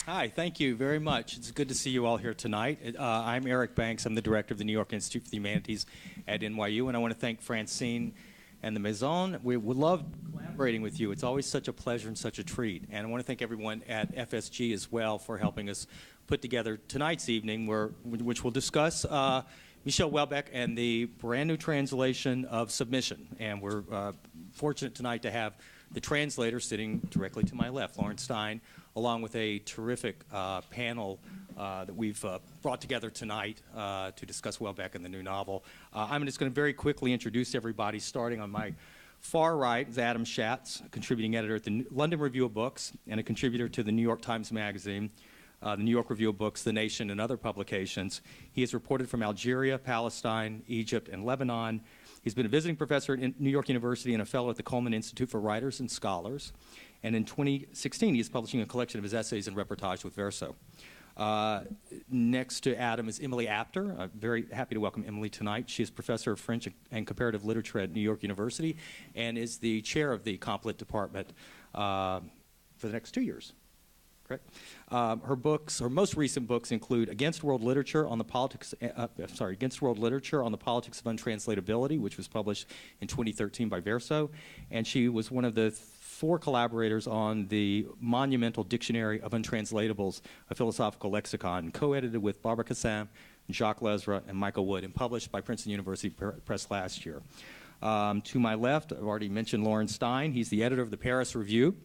Hi, thank you very much. It's good to see you all here tonight. I'm Eric Banks. I'm the director of the New York Institute for the Humanities at NYU, and I want to thank Francine and the Maison. We would love collaborating with you. It's always such a pleasure and such a treat. And I want to thank everyone at FSG as well for helping us put together tonight's evening, which will discuss Michel Houllebecq and the brand new translation of Submission. And we're fortunate tonight to have the translator sitting directly to my left, Lauren Stein, along with a terrific panel that we've brought together tonight to discuss Houellebecq and the new novel. I'm just going to very quickly introduce everybody, starting on my far right is Adam Schatz, a contributing editor at the London Review of Books and a contributor to the New York Times Magazine, the New York Review of Books, The Nation, and other publications. He has reported from Algeria, Palestine, Egypt, and Lebanon. He's been a visiting professor at New York University and a fellow at the Coleman Institute for Writers and Scholars. And in 2016, he is publishing a collection of his essays and reportage with Verso. Next to Adam is Emily Apter. I'm very happy to welcome Emily tonight. She is professor of French and comparative literature at New York University and is the chair of the Comp Lit department for the next 2 years. Correct? Her most recent books include Against World Literature on the Politics of Untranslatability, which was published in 2013 by Verso, and she was one of the 4 collaborators on the monumental Dictionary of Untranslatables, a philosophical lexicon, co-edited with Barbara Cassin, Jacques Lesra, and Michael Wood, and published by Princeton University Press last year. To my left, I've already mentioned Lauren Stein. He's the editor of the Paris Review.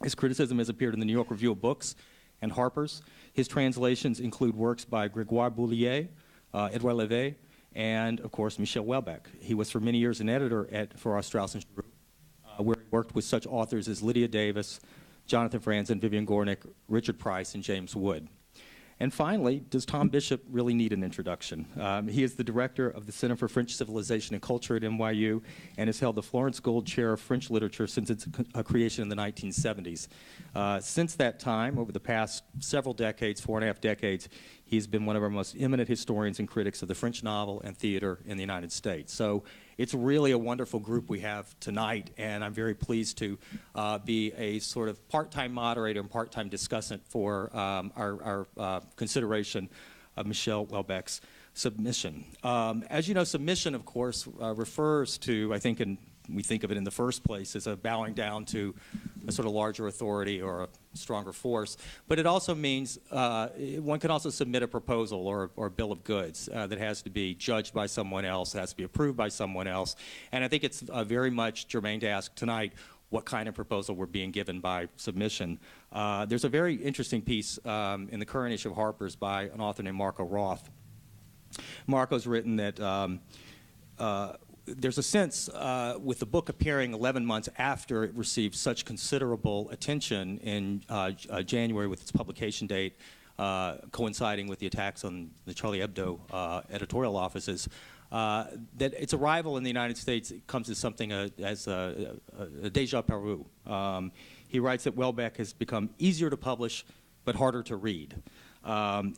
His criticism has appeared in the New York Review of Books and Harper's. His translations include works by Grégoire Boulier, Edouard Levé, and, of course, Michel Houellebecq. He was for many years an editor for our Strauss and Giroux, where he worked with such authors as Lydia Davis, Jonathan Franzen, Vivian Gornick, Richard Price, and James Wood. And finally, does Tom Bishop really need an introduction? He is the director of the Center for French Civilization and Culture at NYU and has held the Florence Gould Chair of French Literature since its creation in the 1970s. Since that time, over the past several decades, 4.5 decades, he's been one of our most eminent historians and critics of the French novel and theater in the United States. So it's really a wonderful group we have tonight, and I'm very pleased to be a sort of part-time moderator and part-time discussant for our consideration of Michel Houellebecq's Submission. As you know, submission, of course, refers to, I think, we think of it in the first place as a bowing down to a sort of larger authority or a stronger force. But it also means one can also submit a proposal or a bill of goods that has to be judged by someone else, has to be approved by someone else. And I think it's very much germane to ask tonight what kind of proposal we're being given by submission. There's a very interesting piece in the current issue of Harper's by an author named Marco Roth. Marco's written that there's a sense with the book appearing 11 months after it received such considerable attention in January with its publication date coinciding with the attacks on the Charlie Hebdo editorial offices, that its arrival in the United States comes as something as a déjà vu. He writes that Houellebecq has become easier to publish but harder to read.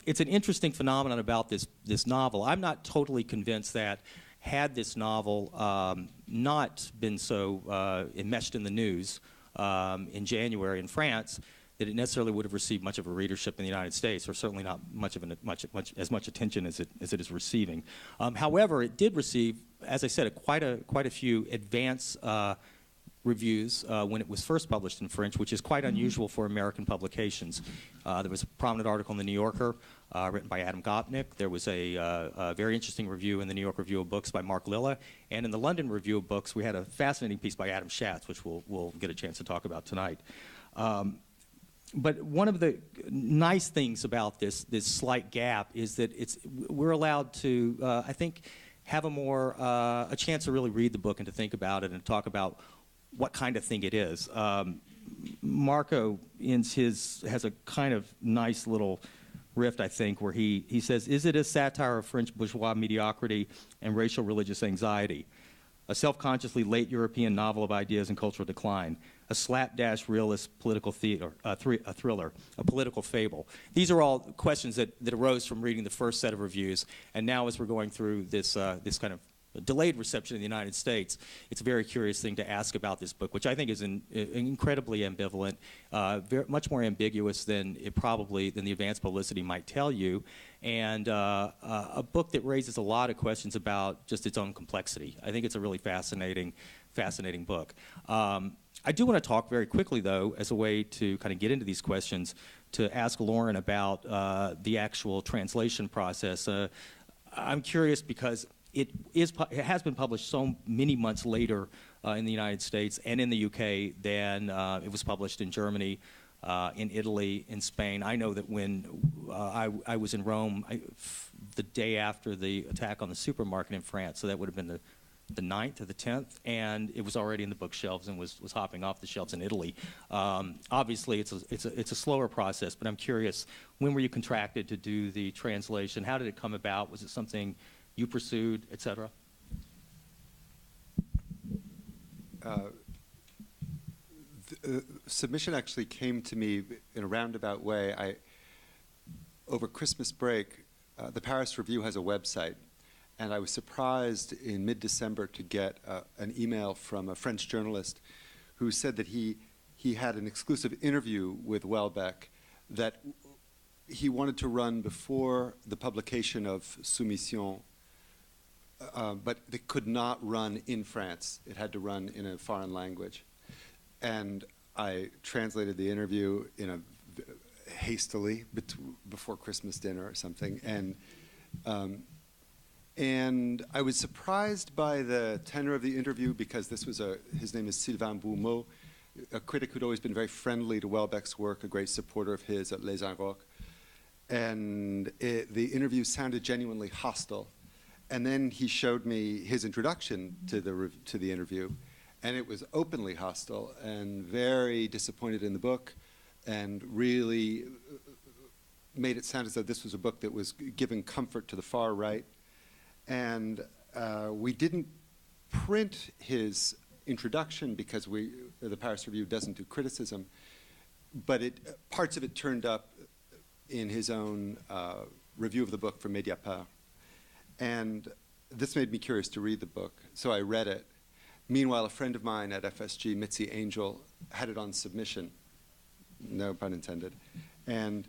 It's an interesting phenomenon about this novel. I'm not totally convinced that had this novel not been so enmeshed in the news in January in France, that it necessarily would have received much of a readership in the United States, or certainly not as much attention as it is receiving. However, it did receive, as I said, quite a few advance reviews when it was first published in French, which is quite unusual for American publications. There was a prominent article in The New Yorker written by Adam Gopnik. There was a very interesting review in the New York Review of Books by Mark Lilla. And in the London Review of Books, we had a fascinating piece by Adam Schatz, which we'll get a chance to talk about tonight. But one of the nice things about this slight gap is that we're allowed to, I think, have a chance to really read the book and to think about it and talk about what kind of thing it is. Marco has a kind of nice little riff, I think, where he says, is it a satire of French bourgeois mediocrity and racial religious anxiety? A self-consciously late European novel of ideas and cultural decline, a slapdash realist political theater, a thriller, a political fable. These are all questions that arose from reading the first set of reviews, and now as we're going through this kind of delayed reception in the United States, it's a very curious thing to ask about this book, which I think is incredibly ambivalent, much more ambiguous than than the advanced publicity might tell you, and a book that raises a lot of questions about just its own complexity. I think it's a really fascinating book. I do want to talk very quickly, though, as a way to kind of get into these questions, to ask Lauren about the actual translation process. I'm curious because it has been published so many months later in the United States and in the UK than it was published in Germany, in Italy, in Spain. I know that when I was in Rome the day after the attack on the supermarket in France, so that would have been the 9th or the 10th, and it was already in the bookshelves and was hopping off the shelves in Italy. Obviously, it's a slower process, but I'm curious, when were you contracted to do the translation? How did it come about? Was it something you pursued, et cetera? Submission actually came to me in a roundabout way. Over Christmas break, the Paris Review has a website, and I was surprised in mid-December to get an email from a French journalist who said that he had an exclusive interview with Houllebecq that he wanted to run before the publication of Soumission, but it could not run in France. It had to run in a foreign language. And I translated the interview hastily before Christmas dinner or something. And I was surprised by the tenor of the interview because his name is Sylvain Boumeau, a critic who'd always been very friendly to Houellebecq's work, a great supporter of his at Les Inrocks. And the interview sounded genuinely hostile. And then he showed me his introduction to the interview, and it was openly hostile and very disappointed in the book, and really made it sound as though this was a book that was giving comfort to the far right. And we didn't print his introduction because the Paris Review doesn't do criticism, but parts of it turned up in his own review of the book for Mediapart. And this made me curious to read the book, so I read it. Meanwhile, a friend of mine at FSG, Mitzi Angel, had it on submission, no pun intended. And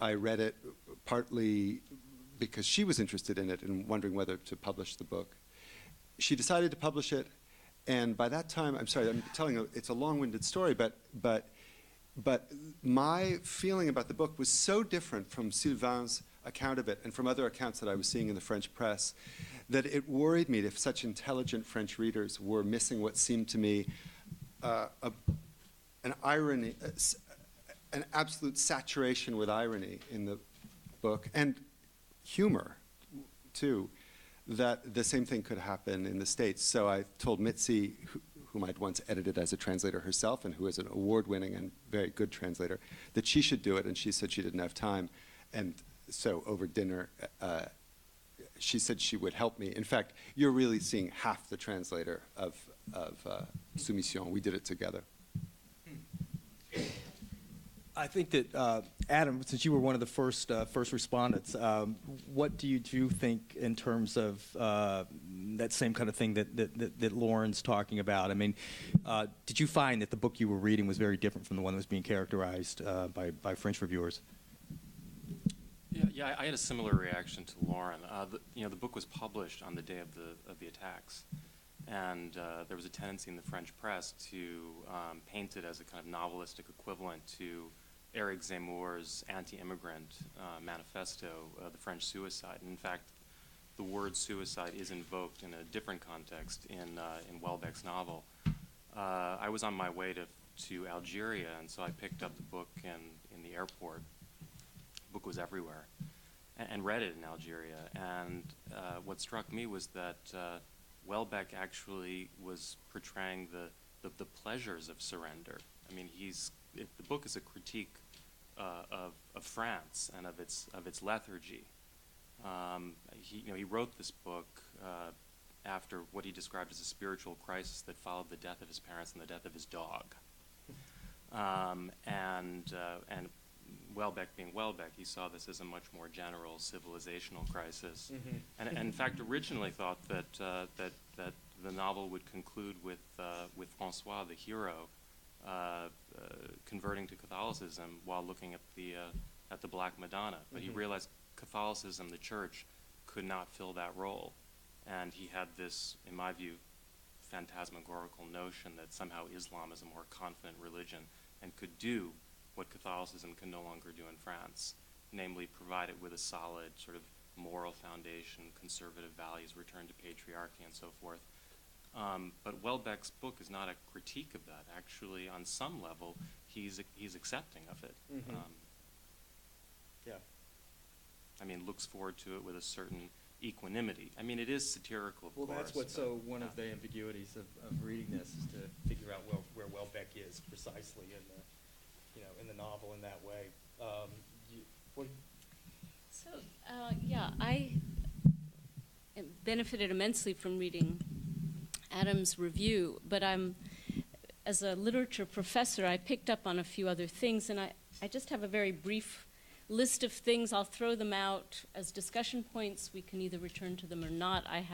I read it partly because she was interested in it and wondering whether to publish the book. She decided to publish it, and by that time, I'm sorry, I'm telling it's a long-winded story, but my feeling about the book was so different from Sylvain's account of it and from other accounts that I was seeing in the French press that it worried me if such intelligent French readers were missing what seemed to me an irony, an absolute saturation with irony in the book, and humor, too, that the same thing could happen in the States. So I told Mitzi, whom I'd once edited as a translator herself and who is an award-winning and very good translator, that she should do it, and she said she didn't have time. And so over dinner, she said she would help me. In fact, you're really seeing half the translator of Soumission. We did it together. I think that, Adam, since you were one of the first respondents, what do you think in terms of that same kind of thing that Lauren's talking about? I mean, did you find that the book you were reading was very different from the one that was being characterized by French reviewers? Yeah, I had a similar reaction to Lauren. The book was published on the day of the attacks, and there was a tendency in the French press to paint it as a kind of novelistic equivalent to Eric Zemmour's anti-immigrant manifesto, The French Suicide. And in fact, the word suicide is invoked in a different context in Houellebecq's novel. I was on my way to Algeria, and so I picked up the book in the airport. The book was everywhere, and read it in Algeria. And what struck me was that Houellebecq actually was portraying the pleasures of surrender. I mean, the book is a critique of France and of its lethargy. He wrote this book after what he described as a spiritual crisis that followed the death of his parents and the death of his dog. And Welbeck being Welbeck, he saw this as a much more general civilizational crisis, and in fact originally thought that that the novel would conclude with François, the hero, converting to Catholicism while looking at the Black Madonna. But he realized Catholicism, the Church, could not fill that role, and he had this, in my view, phantasmagorical notion that somehow Islam is a more confident religion and could do what Catholicism can no longer do in France, namely provide it with a solid sort of moral foundation, conservative values, return to patriarchy, and so forth. But Welbeck's book is not a critique of that. Actually, on some level, he's accepting of it. Yeah. I mean, looks forward to it with a certain equanimity. I mean, it is satirical, of course. Well, that's what's so one of the ambiguities of reading this is to figure out where Welbeck is precisely in the novel in that way. I benefited immensely from reading Adam's review, but as a literature professor, I picked up on a few other things, and I just have a very brief list of things. I'll throw them out as discussion points. We can either return to them or not. I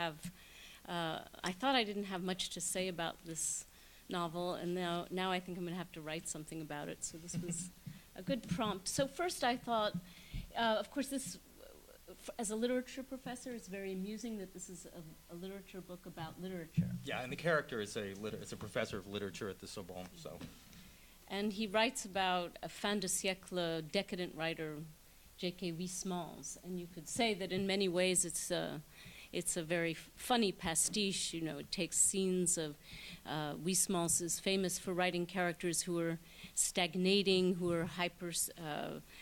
thought I didn't have much to say about this novel, and now I think I'm going to have to write something about it, so this was a good prompt. So first I thought, of course, this, as a literature professor, it's very amusing that this is a literature book about literature. Yeah, and the character is a professor of literature at the Sorbonne, so. And he writes about a fin de siècle decadent writer, J.K. Huysmans, and you could say that in many ways it's a very funny pastiche. You know, it takes scenes of Huysmans is famous for writing characters who are stagnating, who are hyper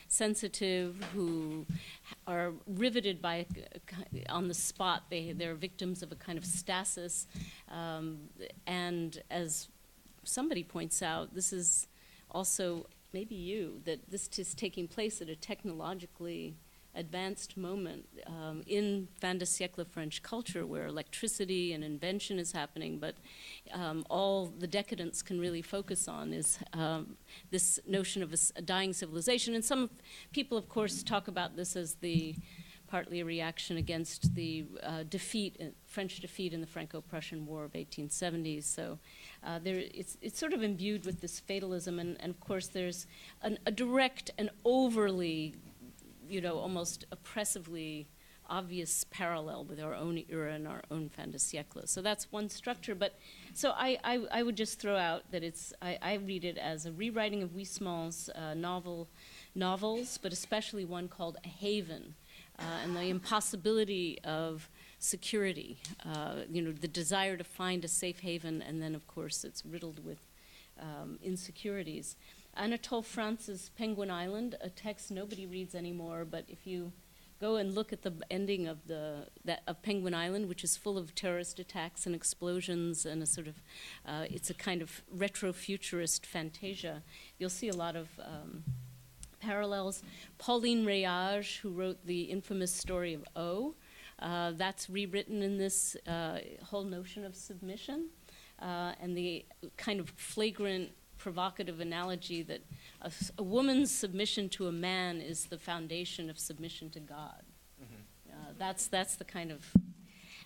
sensitive, who are riveted by on the spot. They're victims of a kind of stasis, and as somebody points out, this is also, maybe you, that this is taking place at a technologically advanced moment in fin de siècle French culture, where electricity and invention is happening, but all the decadents can really focus on is this notion of a dying civilization. And some people, of course, talk about this as partly a reaction against the French defeat in the Franco-Prussian War of 1870s. So it's sort of imbued with this fatalism, and of course there's a direct and overly, almost oppressively obvious parallel with our own era and our own fin de siècle. So that's one structure. But so I would just throw out that I read it as a rewriting of Huysmans' novels, but especially one called A Haven, and the impossibility of security, the desire to find a safe haven, and then of course it's riddled with insecurities. Anatole France's Penguin Island, a text nobody reads anymore, but if you go and look at the ending of Penguin Island, which is full of terrorist attacks and explosions and a sort of, it's a kind of retro-futurist fantasia, you'll see a lot of parallels. Pauline Réage, who wrote the infamous story of O, that's rewritten in this whole notion of submission, and the kind of flagrant provocative analogy that a woman's submission to a man is the foundation of submission to God. That's the kind of,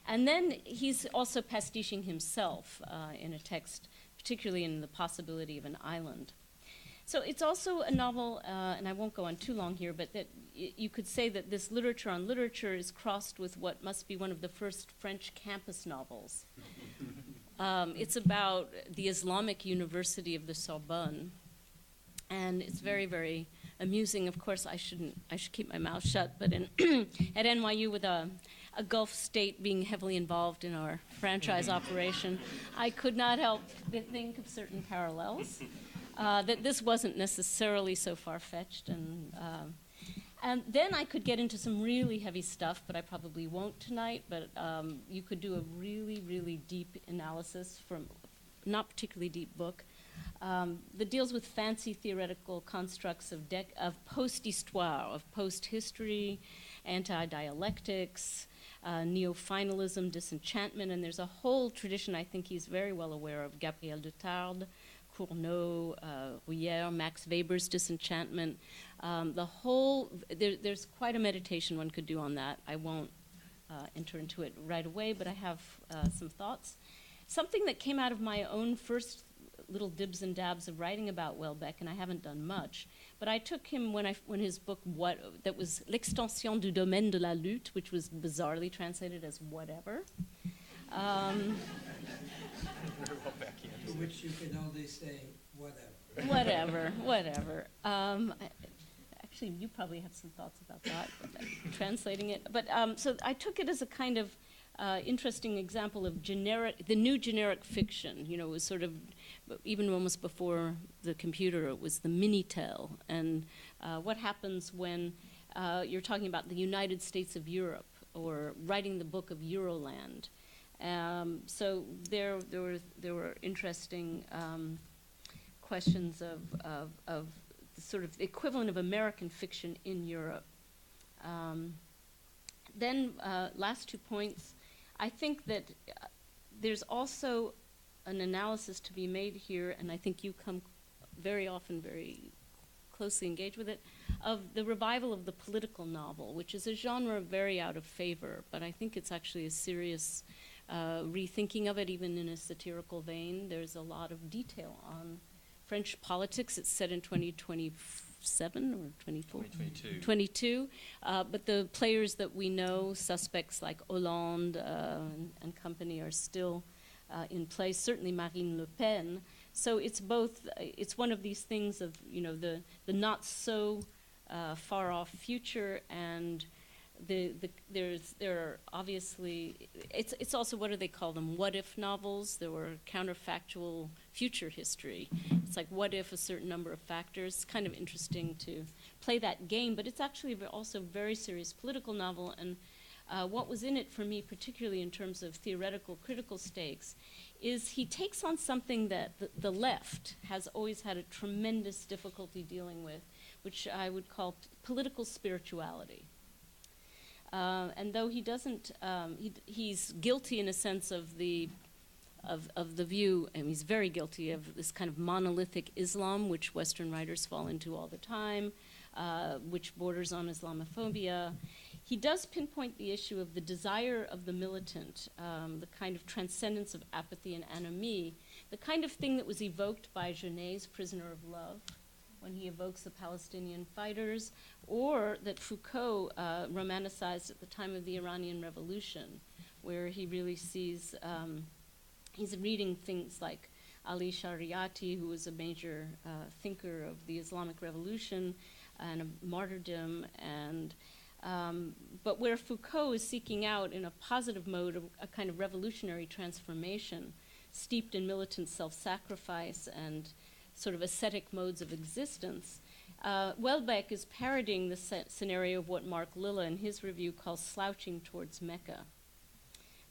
and then he's also pastiching himself in a text, particularly in The Possibility of an Island. So it's also a novel, and I won't go on too long here, but that you could say that this literature on literature is crossed with what must be one of the first French campus novels. It's about the Islamic University of the Sorbonne, and it's very, very amusing. Of course, I should keep my mouth shut, but at NYU, with a Gulf state being heavily involved in our franchise operation, I could not help but think of certain parallels. That this wasn't necessarily so far-fetched, and then I could get into some really heavy stuff, but I probably won't tonight. But you could do a really, really deep analysis from a not particularly deep book that deals with fancy theoretical constructs of post-histoire, of post-history, anti-dialectics, neo-finalism, disenchantment, and there's a whole tradition I think he's very well aware of, Gabriel de Tarde, Cournot, Rouillère, Max Weber's Disenchantment. There's quite a meditation one could do on that. I won't enter into it right away, but I have some thoughts. Something that came out of my own first little dibs and dabs of writing about Houellebecq, and I haven't done much, but I took him when his book, that was L'extension du domaine de la lutte, which was bizarrely translated as whatever. To which you can only say whatever. Whatever. Actually, you probably have some thoughts about that, translating it. But so I took it as a kind of interesting example of the new generic fiction. You know, it was sort of, even almost before the computer, it was the Minitel. And what happens when you're talking about the United States of Europe or writing the book of Euroland. So there were interesting questions of sort of the equivalent of American fiction in Europe. Then last 2 points. I think that there's also an analysis to be made here, and I think you come very often very closely engaged with it, of the revival of the political novel, which is a genre very out of favor, but I think it's actually a serious rethinking of it, even in a satirical vein. There's a lot of detail on French politics. It's set in 2027 or 24? 2022. 22. But the players that we know, suspects like Hollande and company, are still in place, certainly Marine Le Pen. So it's both, it's one of these things of, you know, the not so far off future, and there are obviously, it's also, what do they call them, what if novels. There were counterfactual future history. It's like, what if a certain number of factors. It's kind of interesting to play that game, but it's actually also a very serious political novel. And what was in it for me, particularly in terms of theoretical critical stakes, is he takes on something that the left has always had a tremendous difficulty dealing with, which I would call political spirituality. And though he doesn't, he's guilty in a sense of the view, and he's very guilty of this kind of monolithic Islam, which Western writers fall into all the time, which borders on Islamophobia. He does pinpoint the issue of the desire of the militant, the kind of transcendence of apathy and anomie, the kind of thing that was evoked by Genet's Prisoner of Love, when he evokes the Palestinian fighters, or that Foucault romanticized at the time of the Iranian Revolution, where he really sees, he's reading things like Ali Shariati, who was a major thinker of the Islamic Revolution and a martyrdom, and but where Foucault is seeking out, in a positive mode, a kind of revolutionary transformation, steeped in militant self-sacrifice and sort of ascetic modes of existence. Houellebecq is parodying the scenario of what Mark Lilla in his review calls slouching towards Mecca.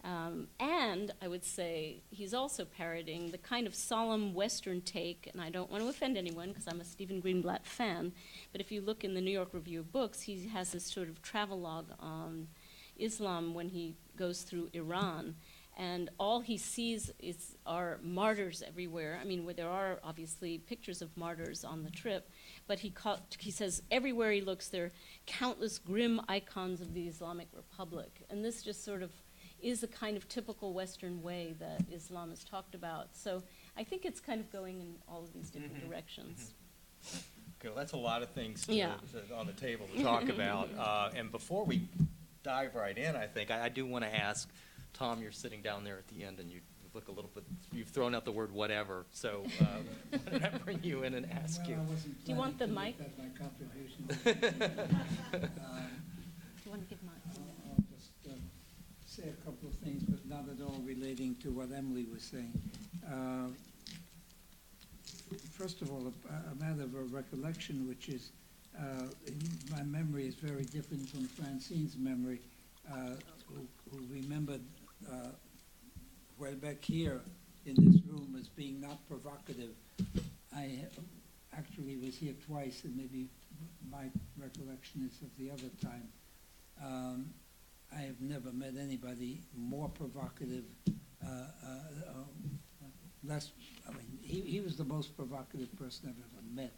And I would say he's also parodying the kind of solemn Western take, and I don't want to offend anyone because I'm a Stephen Greenblatt fan, but if you look in the New York Review of Books, he has this sort of travelogue on Islam when he goes through Iran. And all he sees are martyrs everywhere. I mean, where there are obviously pictures of martyrs on the trip, but he says everywhere he looks there are countless grim icons of the Islamic Republic. And this just sort of is a kind of typical Western way that Islam is talked about. So I think it's kind of going in all of these different directions. Okay, well, that's a lot of things on the table to talk about. And before we dive right in, I think I do want to ask, Tom, you're sitting down there at the end, and you look a little bit, you've thrown out the word whatever, so why don't I bring you in and ask you? Do you want the mic? My contribution. Do you want to give mine? I'll just say a couple of things, but not at all relating to what Emily was saying. First of all, a matter of a recollection, which is, my memory is very different from Francine's memory, who remembered Houellebecq here in this room as being not provocative. I actually was here twice, and maybe my recollection is of the other time. I have never met anybody more provocative, less, I mean, he was the most provocative person I've ever met.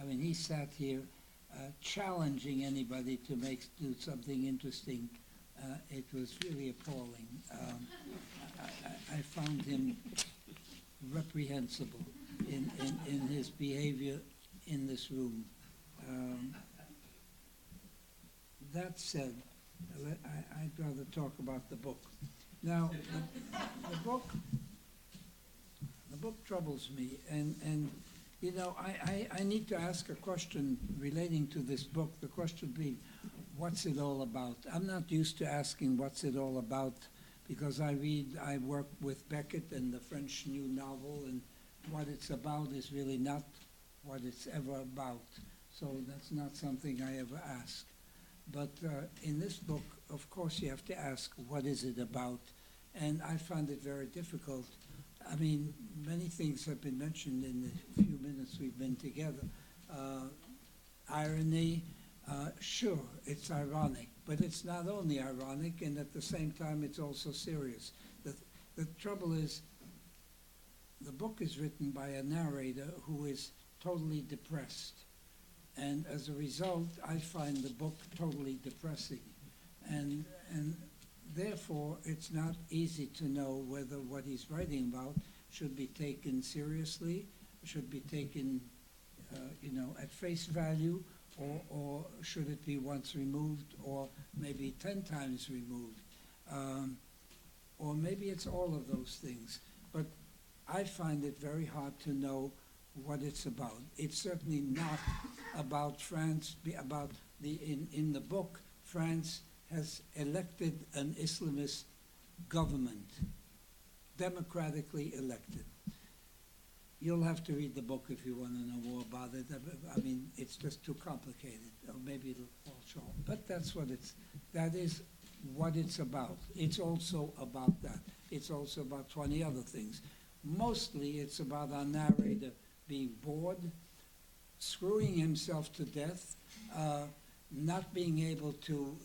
I mean, he sat here challenging anybody to do something interesting. It was really appalling. I found him reprehensible in his behavior in this room. That said, I'd rather talk about the book. Now, the book troubles me, and you know, I need to ask a question relating to this book. The question being, what's it all about? I'm not used to asking what's it all about, because I work with Beckett and the French New Novel, and what it's about is really not what it's ever about. So that's not something I ever ask. But in this book, of course, you have to ask, what is it about? And I found it very difficult. I mean, many things have been mentioned in the few minutes we've been together. Irony, sure, it's ironic, but it's not only ironic, and at the same time, it's also serious. The trouble is, the book is written by a narrator who is totally depressed. And as a result, I find the book totally depressing. And therefore, it's not easy to know whether what he's writing about should be taken seriously, should be taken, at face value, or should it be once removed, or maybe 10 times removed. Or maybe it's all of those things. But I find it very hard to know what it's about. It's certainly not about France, in the book, France has elected an Islamist government, democratically elected. You'll have to read the book if you want to know more about it. I mean, it's just too complicated, or maybe it'll fall short. But that is what it's about. It's also about that. It's also about 20 other things. Mostly it's about our narrator being bored, screwing himself to death, not being able to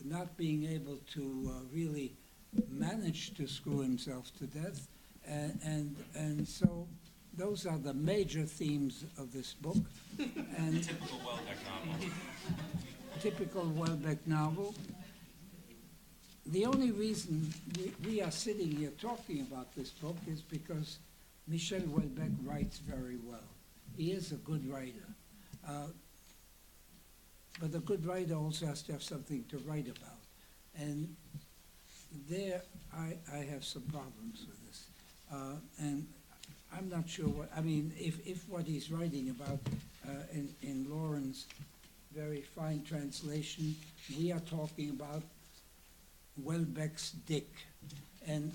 really manage to screw himself to death, and so those are the major themes of this book. And typical Houellebecq novel. Typical Houellebecq novel. The only reason we are sitting here talking about this book is because Michel Houellebecq writes very well. He is a good writer. But a good writer also has to have something to write about. And there I have some problems with this. And I'm not sure if what he's writing about in Lauren's very fine translation, we are talking about Houellebecq's dick. And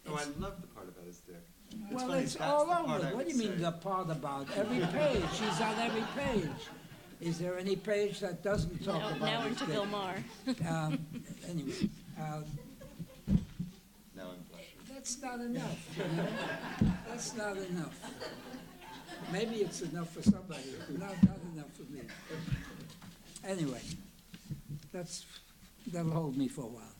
Oh, I love the part about his dick. well, it's all over. What do you mean the part about? Every page. She's on every page. Is there any page that doesn't talk about now his into dick? Vilmar. Anyway, Now I'm blushing. that's not enough. That's not enough. Maybe it's enough for somebody, not enough for me. Anyway, that'll hold me for a while.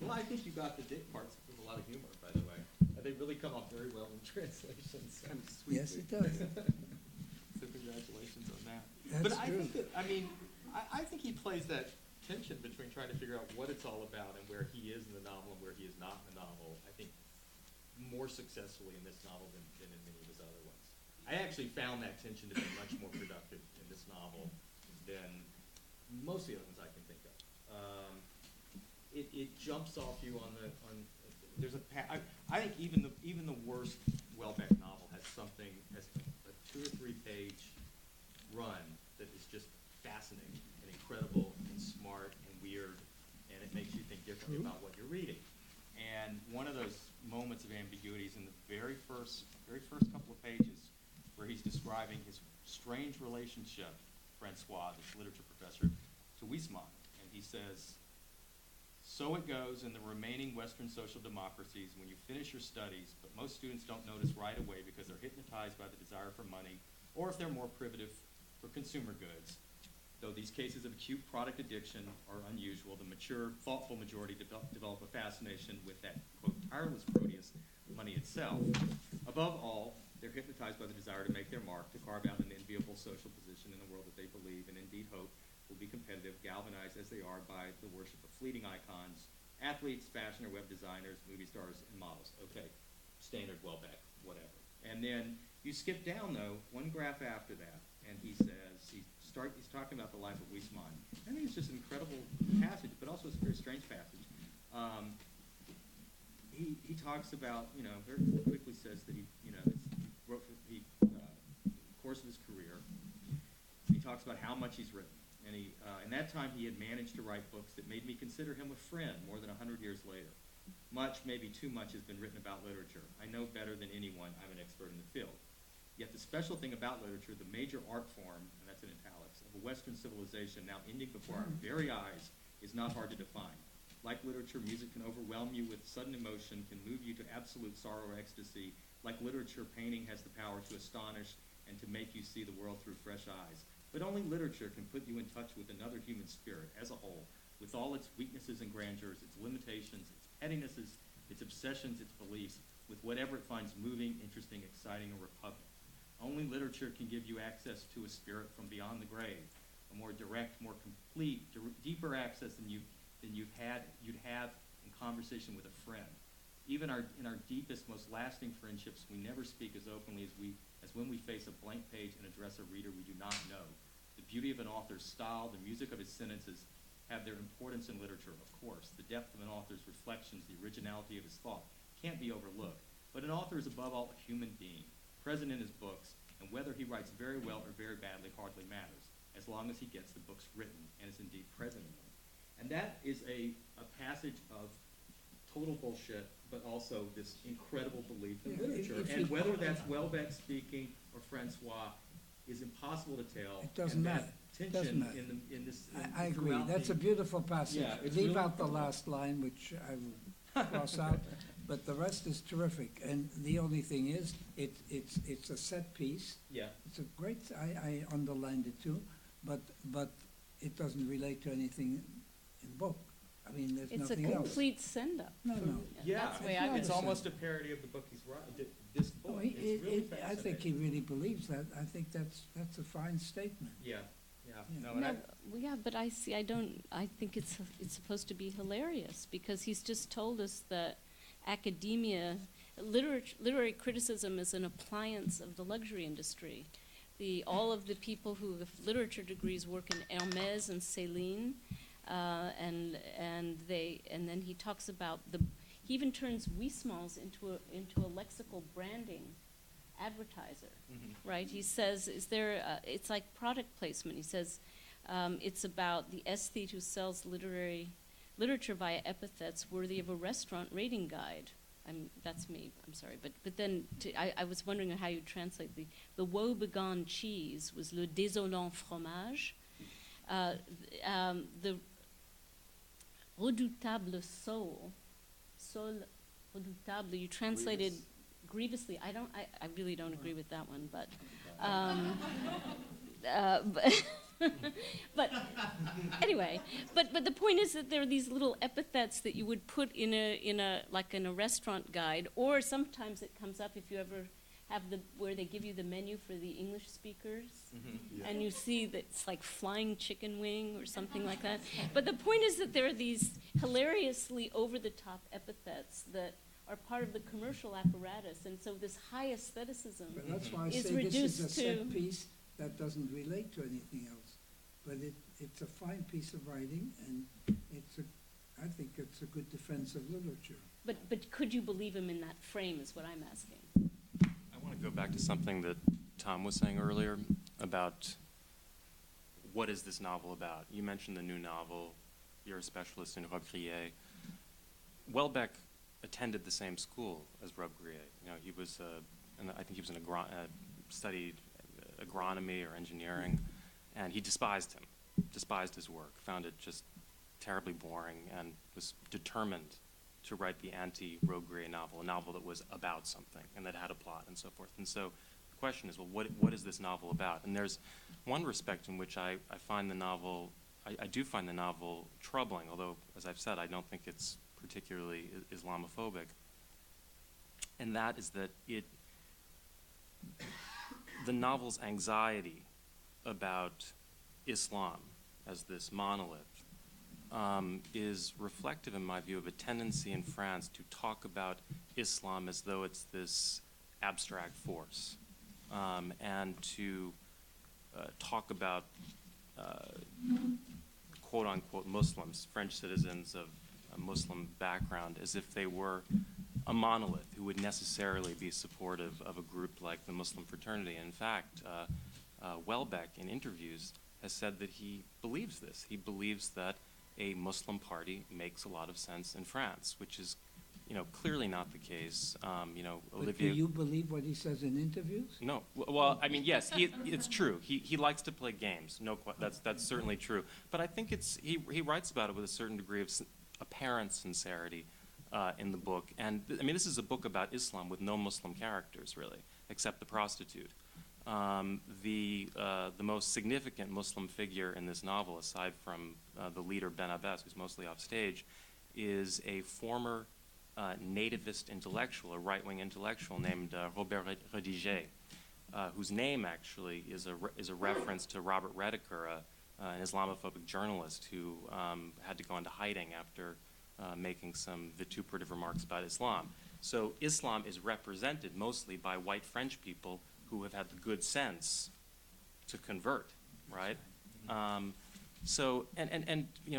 Well, I think you got the dick parts with a lot of humor, by the way. They really come off very well in translations. Kind of sweet. Yes, it does. So congratulations on that. That's But I true. think that, I think he plays that tension between trying to figure out what it's all about and where he is in the novel and where he is not in the novel, I think, more successfully in this novel than in many of his other ones. I actually found that tension to be much more productive in this novel than most of the other ones I can think of. It jumps off you there's I think even the worst Houellebecq novel has a 2 or 3 page run that is just fascinating and incredible and smart and weird, and it makes you think differently about what you're reading. And one of those moments of ambiguity is in the very first couple of pages, where he's describing his strange relationship, Francois, this literature professor, to Huysmans, and he says, "So it goes in the remaining Western social democracies when you finish your studies, but most students don't notice right away because they're hypnotized by the desire for money, or if they're more primitive, for consumer goods. Though these cases of acute product addiction are unusual, the mature, thoughtful majority develop a fascination with that, quote, tireless Proteus, money itself. Above all, they're hypnotized by the desire to make their mark, to carve out an enviable social position in a world that they believe and indeed hope will be competitive, galvanized as they are by the worship of fleeting icons, athletes, fashion or web designers, movie stars, and models. Okay, standard Houellebecq, whatever. And then you skip down, though, one graph after that, and he says, he's talking about the life of Huysmans. I think it's just an incredible passage, but also it's a very strange passage. He talks about, very quickly says that he wrote for the course of his career. He talks about how much he's written. And in that time, he had managed to write books that made me consider him a friend more than 100 years later. Much, maybe too much, has been written about literature. I know better than anyone. I'm an expert in the field. Yet the special thing about literature, the major art form, and that's in italics, of a Western civilization now ending before our very eyes, is not hard to define. Like literature, music can overwhelm you with sudden emotion, can move you to absolute sorrow or ecstasy. Like literature, painting has the power to astonish and to make you see the world through fresh eyes. But only literature can put you in touch with another human spirit as a whole, with all its weaknesses and grandeurs, its limitations, its pettinesses, its obsessions, its beliefs, with whatever it finds moving, interesting, exciting, or repugnant. Only literature can give you access to a spirit from beyond the grave, a more direct, more complete, deeper access than you'd have in conversation with a friend. Even in our deepest, most lasting friendships, we never speak as openly as when we face a blank page and address a reader we do not know. The beauty of an author's style, the music of his sentences, have their importance in literature, of course. The depth of an author's reflections, the originality of his thought, can't be overlooked. But an author is above all a human being, present in his books, and whether he writes very well or very badly hardly matters, as long as he gets the books written and is indeed present in them. And that is a passage of total bullshit, but also this incredible belief in literature. And whether that's Houellebecq speaking or Francois is impossible to tell. It doesn't matter. Tension in this. I agree. That's a beautiful passage. Yeah, Leave really out the last line, which I will cross out, but the rest is terrific. And the only thing is, it's a set piece. Yeah. It's a great. I underlined it too, but it doesn't relate to anything in the book. I mean, there's It's a nothing else. complete send-up. No. Yeah, That's the way I not would it's the almost a parody of the book he's writing. This book. No, It's really I think he fascinating. really believes that. I think that's a fine statement. Yeah. Yeah. No, and No, well, yeah, but I think it's supposed to be hilarious because he's just told us that academia, literary criticism is an appliance of the luxury industry. All of the people who have literature degrees work in Hermès and Céline, and then he talks about he even turns Huysmans into a lexical branding advertiser, right? He says, it's like product placement. He says, it's about the aesthete who sells literature via epithets worthy of a restaurant rating guide. That's me, I'm sorry. But then I was wondering how you translate the woe-begone cheese was le désolant fromage. The redoutable sol redoutable, you translated grievously. I really don't agree with that one, but but anyway, but the point is that there are these little epithets that you would put in a restaurant guide, or sometimes it comes up if you ever have where they give you the menu for the English speakers, Yeah. and you see that it's like flying chicken wing or something like that. But the point is that there are these hilariously over-the-top epithets that are part of the commercial apparatus, and so this high aestheticism But that's why I is say this is a reduced set to. piece that doesn't relate to anything else. But it's a fine piece of writing, and I think it's a good defense of literature. But could you believe him in that frame is what I'm asking. I want to go back to something that Tom was saying earlier about what is this novel about. You mentioned the new novel. You're a specialist in Robbe-Grillet. Houellebecq attended the same school as Robbe-Grillet. He was, I think he was studied agronomy or engineering, and he despised his work, found it just terribly boring, and was determined to write the anti-Robbe-Grillet novel, a novel that was about something and that had a plot and so forth. And so the question is, well, what is this novel about? And there's one respect in which I find the novel, I do find the novel troubling, although, as I've said, I don't think it's particularly Islamophobic. and that is that the novel's anxiety about Islam as this monolith is reflective, in my view, of a tendency in France to talk about Islam as though it's this abstract force, and to talk about quote-unquote Muslims, French citizens of a Muslim background, as if they were a monolith who would necessarily be supportive of a group like the Muslim fraternity. In fact, Houllebecq, in interviews, has said that he believes this. He believes that a Muslim party makes a lot of sense in France, which is, clearly not the case. But do you believe what he says in interviews? No. Well, I mean, yes, it's true. He likes to play games. No, that's certainly true. But I think he writes about it with a certain degree of apparent sincerity in the book. And I mean, this is a book about Islam with no Muslim characters, really, except the prostitute. The most significant Muslim figure in this novel, aside from the leader Ben Abbas, who's mostly off stage, is a former nativist intellectual, a right-wing intellectual named Robert Rediger, whose name actually is a reference to Robert Redeker, an Islamophobic journalist who had to go into hiding after making some vituperative remarks about Islam. So Islam is represented mostly by white French people who have had the good sense to convert, right?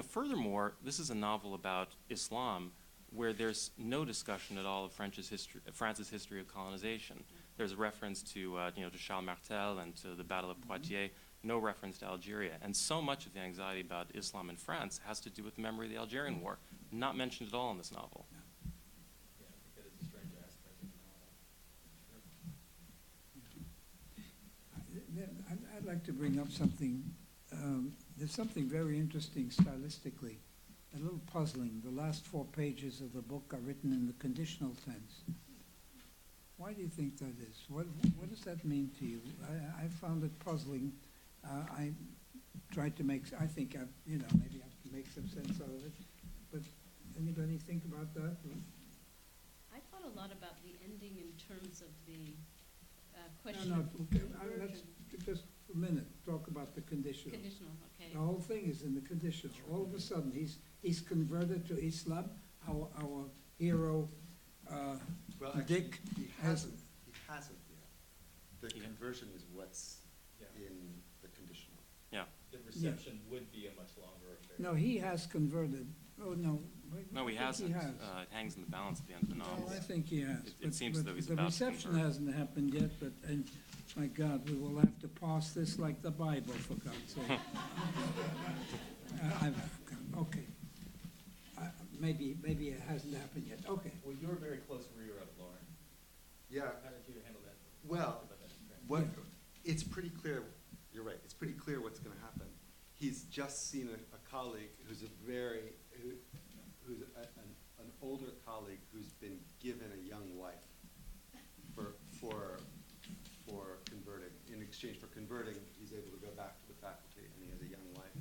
Furthermore, this is a novel about Islam where there's no discussion at all of France's history of colonization. There's a reference to Charles Martel and to the Battle of Poitiers, no reference to Algeria. And so much of the anxiety about Islam in France has to do with the memory of the Algerian War, not mentioned at all in this novel. Yeah, because it's a strange aspect of the novel. I'd like to bring up something. There's something very interesting stylistically, a little puzzling. The last 4 pages of the book are written in the conditional tense. Why do you think that is? What does that mean to you? I found it puzzling. I tried to make, I think maybe I can make some sense out of it. But anybody think about that? I thought a lot about the ending in terms of the question. No, of okay, conversion. let's just for a minute talk about the conditional. Conditional, okay. The whole thing is in the conditional. All of a sudden, he's converted to Islam. Our hero, Well, actually, Dick, he hasn't yet. The conversion is what's Yeah. in the conditional. Yeah. The reception would be a much longer affair. No, he has converted. Oh no. No, he I think hasn't. He has. It hangs in the balance at the end of the novel. No, I think he has. It seems as though he's the about to reception convert. hasn't happened yet. And my God, we will have to parse this like the Bible, for God's sake. Okay. Maybe it hasn't happened yet. Okay. Well, you were very close where you were at, Lauren. Yeah. How did you handle that? Well, Talk about that in France. What, it's pretty clear, you're right, it's pretty clear what's going to happen. He's just seen a colleague who's an older colleague who's been given a young wife for converting. In exchange for converting, he's able to go back to the faculty, and he has a young wife.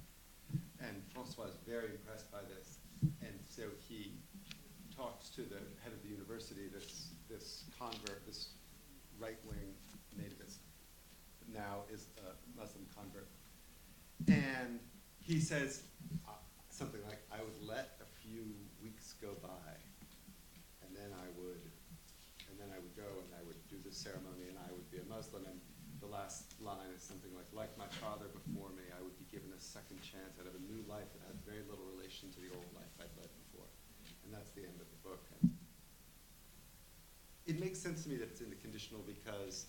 And Francois is very impressed by this, and so he talks to the head of the university, this convert, this right-wing nativist, now is a Muslim convert. And he says something like, I would let a few weeks go by, and then I would go and I would do the ceremony and I would be a Muslim. And the last line is something like my father before me, I would be given a second chance. I'd have a new life that had very little relation to the old life I'd led before. And that's the end of the book. And it makes sense to me that it's in the conditional because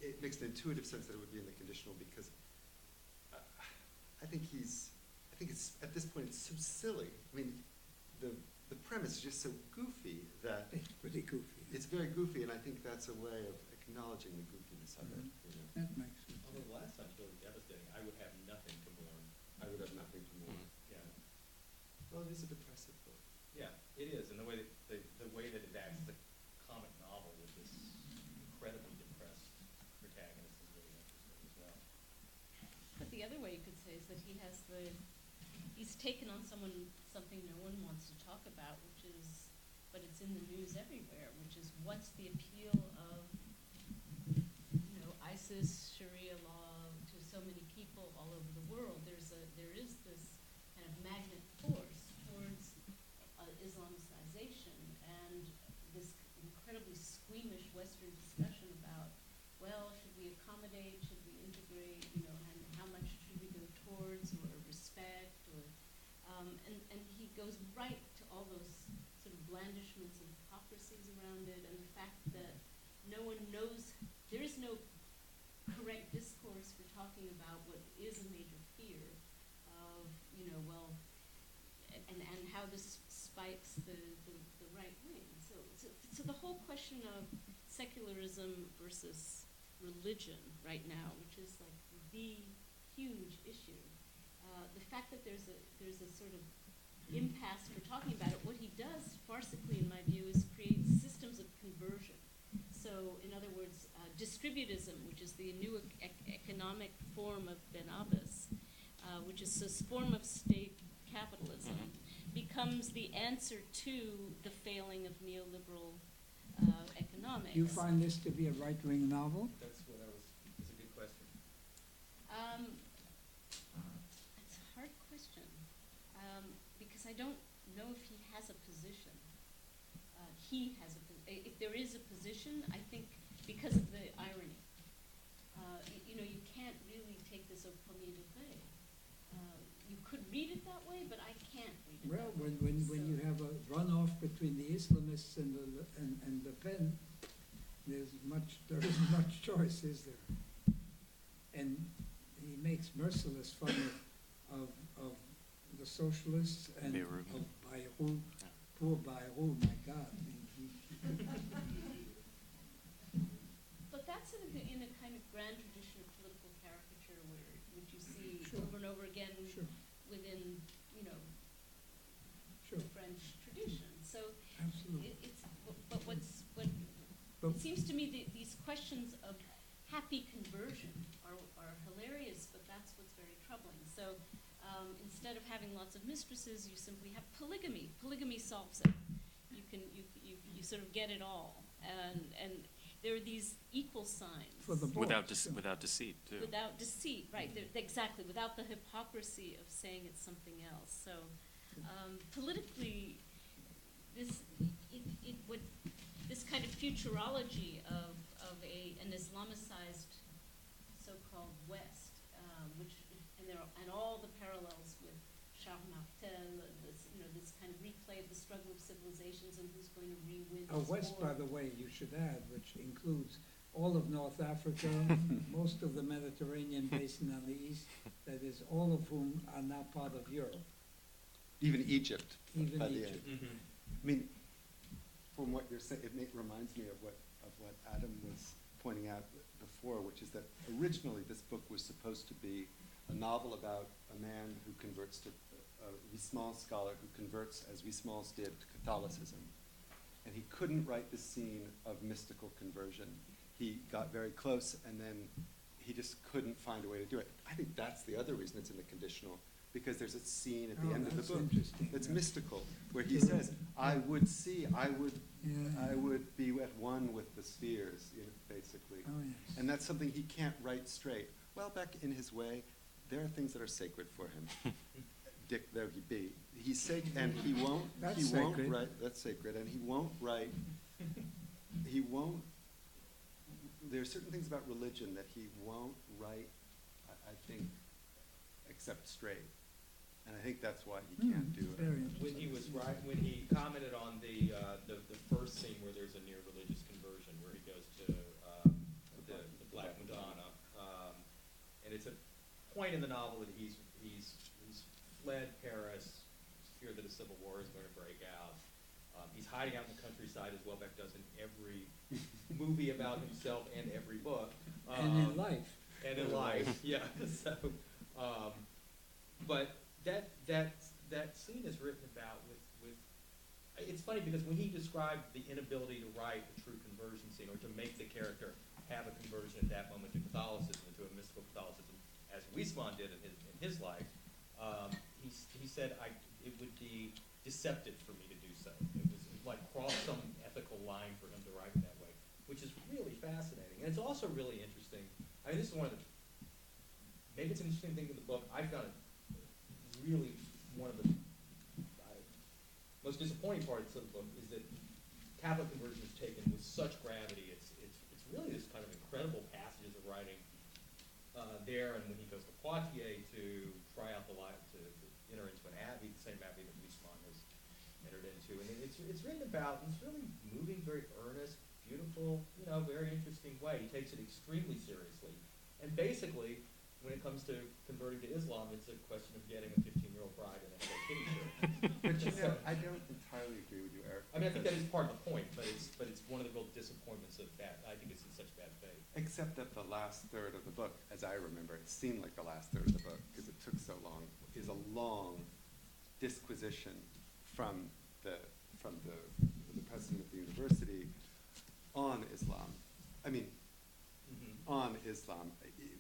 it makes an intuitive sense that it would be in the conditional because I think it's at this point it's so silly. I mean, the premise is just so goofy that It's pretty goofy. it's very goofy, and I think that's a way of acknowledging the goofiness of it. That makes sense. Although the last time's really devastating. I would have nothing to mourn. I would have nothing to mourn. Yeah. Well, it is a depressive book. Yeah, it is. And the way that it acts as a comic novel with this incredibly depressed protagonist is really interesting as well. But the other way you could say is that he's taken on something no one wants to talk about, which is but it's in the news everywhere, which is what's the appeal of, ISIS, Sharia law to so many people all over the world. There is this kind of magnet force towards Islamicization and this incredibly squeamish Western discussion about, well, should we accommodate, should we integrate, and how much should we go towards, or respect, or, and he goes right to all those sort of blandishments and hypocrisies around it, and the fact that no one knows, there is no correct discourse for talking about what is a major fear of, and how this spikes the right wing. So the whole question of secularism versus religion right now, which is like the huge issue, the fact that there's a sort of impasse for talking about it, what he does farcically, in my view, is create systems of conversion. So, in other words, distributism, which is the new economic form of Ben Abbas, which is this form of state capitalism, becomes the answer to the failing of neoliberal economics. Do you find this to be a right-wing novel? That's a good question. It's a hard question, because I don't know if he has a position. If there is a position, I think because of the irony. You can't really take this au premier degré. You could read it that way, but I can't read it Well, that way. when you have a runoff between the Islamists and Le Pen, there isn't much choice, is there? And he makes merciless fun of the socialists and Beirut. of Bayrou. Poor Bayrou, my God. But that's in a kind of grand tradition of political caricature, which you see Sure. over and over again Sure. within, Sure, the French tradition. So absolutely. But- it seems to me that these questions of happy conversion are hilarious, but that's what's very troubling. So instead of having lots of mistresses, you simply have polygamy. Polygamy solves it. You sort of get it all, and there are these equal signs. For the boys. Without sure. deceit, too. Without deceit, right? Exactly. Without the hypocrisy of saying it's something else. So politically, this kind of futurology of an Islamicized so-called West, and all the parallels with Charles Martel, this kind of replay of the struggle of civilizations and who's going to re-win this West, war. by the way, you should add, which includes all of North Africa, most of the Mediterranean basin on the east, that is, all of whom are now part of Europe. Even Egypt, Even by the Egypt. end. I mean, from what you're saying, it reminds me of what Adam was pointing out before, which is that originally this book was supposed to be a novel about a man who converts to a Huysmans scholar who converts, as Huysmans did, to Catholicism. And he couldn't write the scene of mystical conversion. He got very close, and then he just couldn't find a way to do it. I think that's the other reason it's in the conditional, because there's a scene at the end of the That's book interesting. that's Yeah. mystical, where he Sure. says, I would see, I would Yeah. be at one with the spheres, basically. Oh, yes. And that's something he can't write straight. Welbeck, in his way, there are things that are sacred for him. Dick though he be, he's sacred, and he won't Sacred. write. That's sacred, and he won't write. He won't. There are certain things about religion that he won't write. I think, except straight, and I think that's why he can't do it. Very When he commented on the first scene where there's a near religious conversion, where he goes to the Black Madonna, and it's a point in the novel that he's fled Paris, fear that a civil war is going to break out. He's hiding out in the countryside, as Welbeck does in every movie about himself and every book. And in life. And in life, yeah. So, but that scene is written about with. It's funny because when he described the inability to write a true conversion scene or to make the character have a conversion at that moment to Catholicism, to a mystical Catholicism, as Huysmans did in his life, he said it would be deceptive for me to do so. It like cross some ethical line for him to write it that way, which is really fascinating. And it's also really interesting. I mean, this is one of the, maybe it's an interesting thing in the book. I found it really one of the most disappointing parts of the book is that Catholic conversion is taken with such gravity. It's really this kind of incredible passages of writing there, and when he goes to Poitiers to try out the life, to enter into an abbey, the same abbey that Wismar has entered into, and it's written about in this really moving, very earnest, beautiful, very interesting way. He takes it extremely seriously, and basically, when it comes to converting to Islam, it's a question of getting a 15-year-old bride and a Hello Kitty shirt. But I don't entirely agree with you, Eric. I mean, I think that is part of the point, but it's one of the real disappointments of that. I think it's in such bad faith. Except that the last third of the book, as I remember, it seemed like the last third of the book, because it took so long, is a long disquisition from the president of the university on Islam. I mean, on Islam.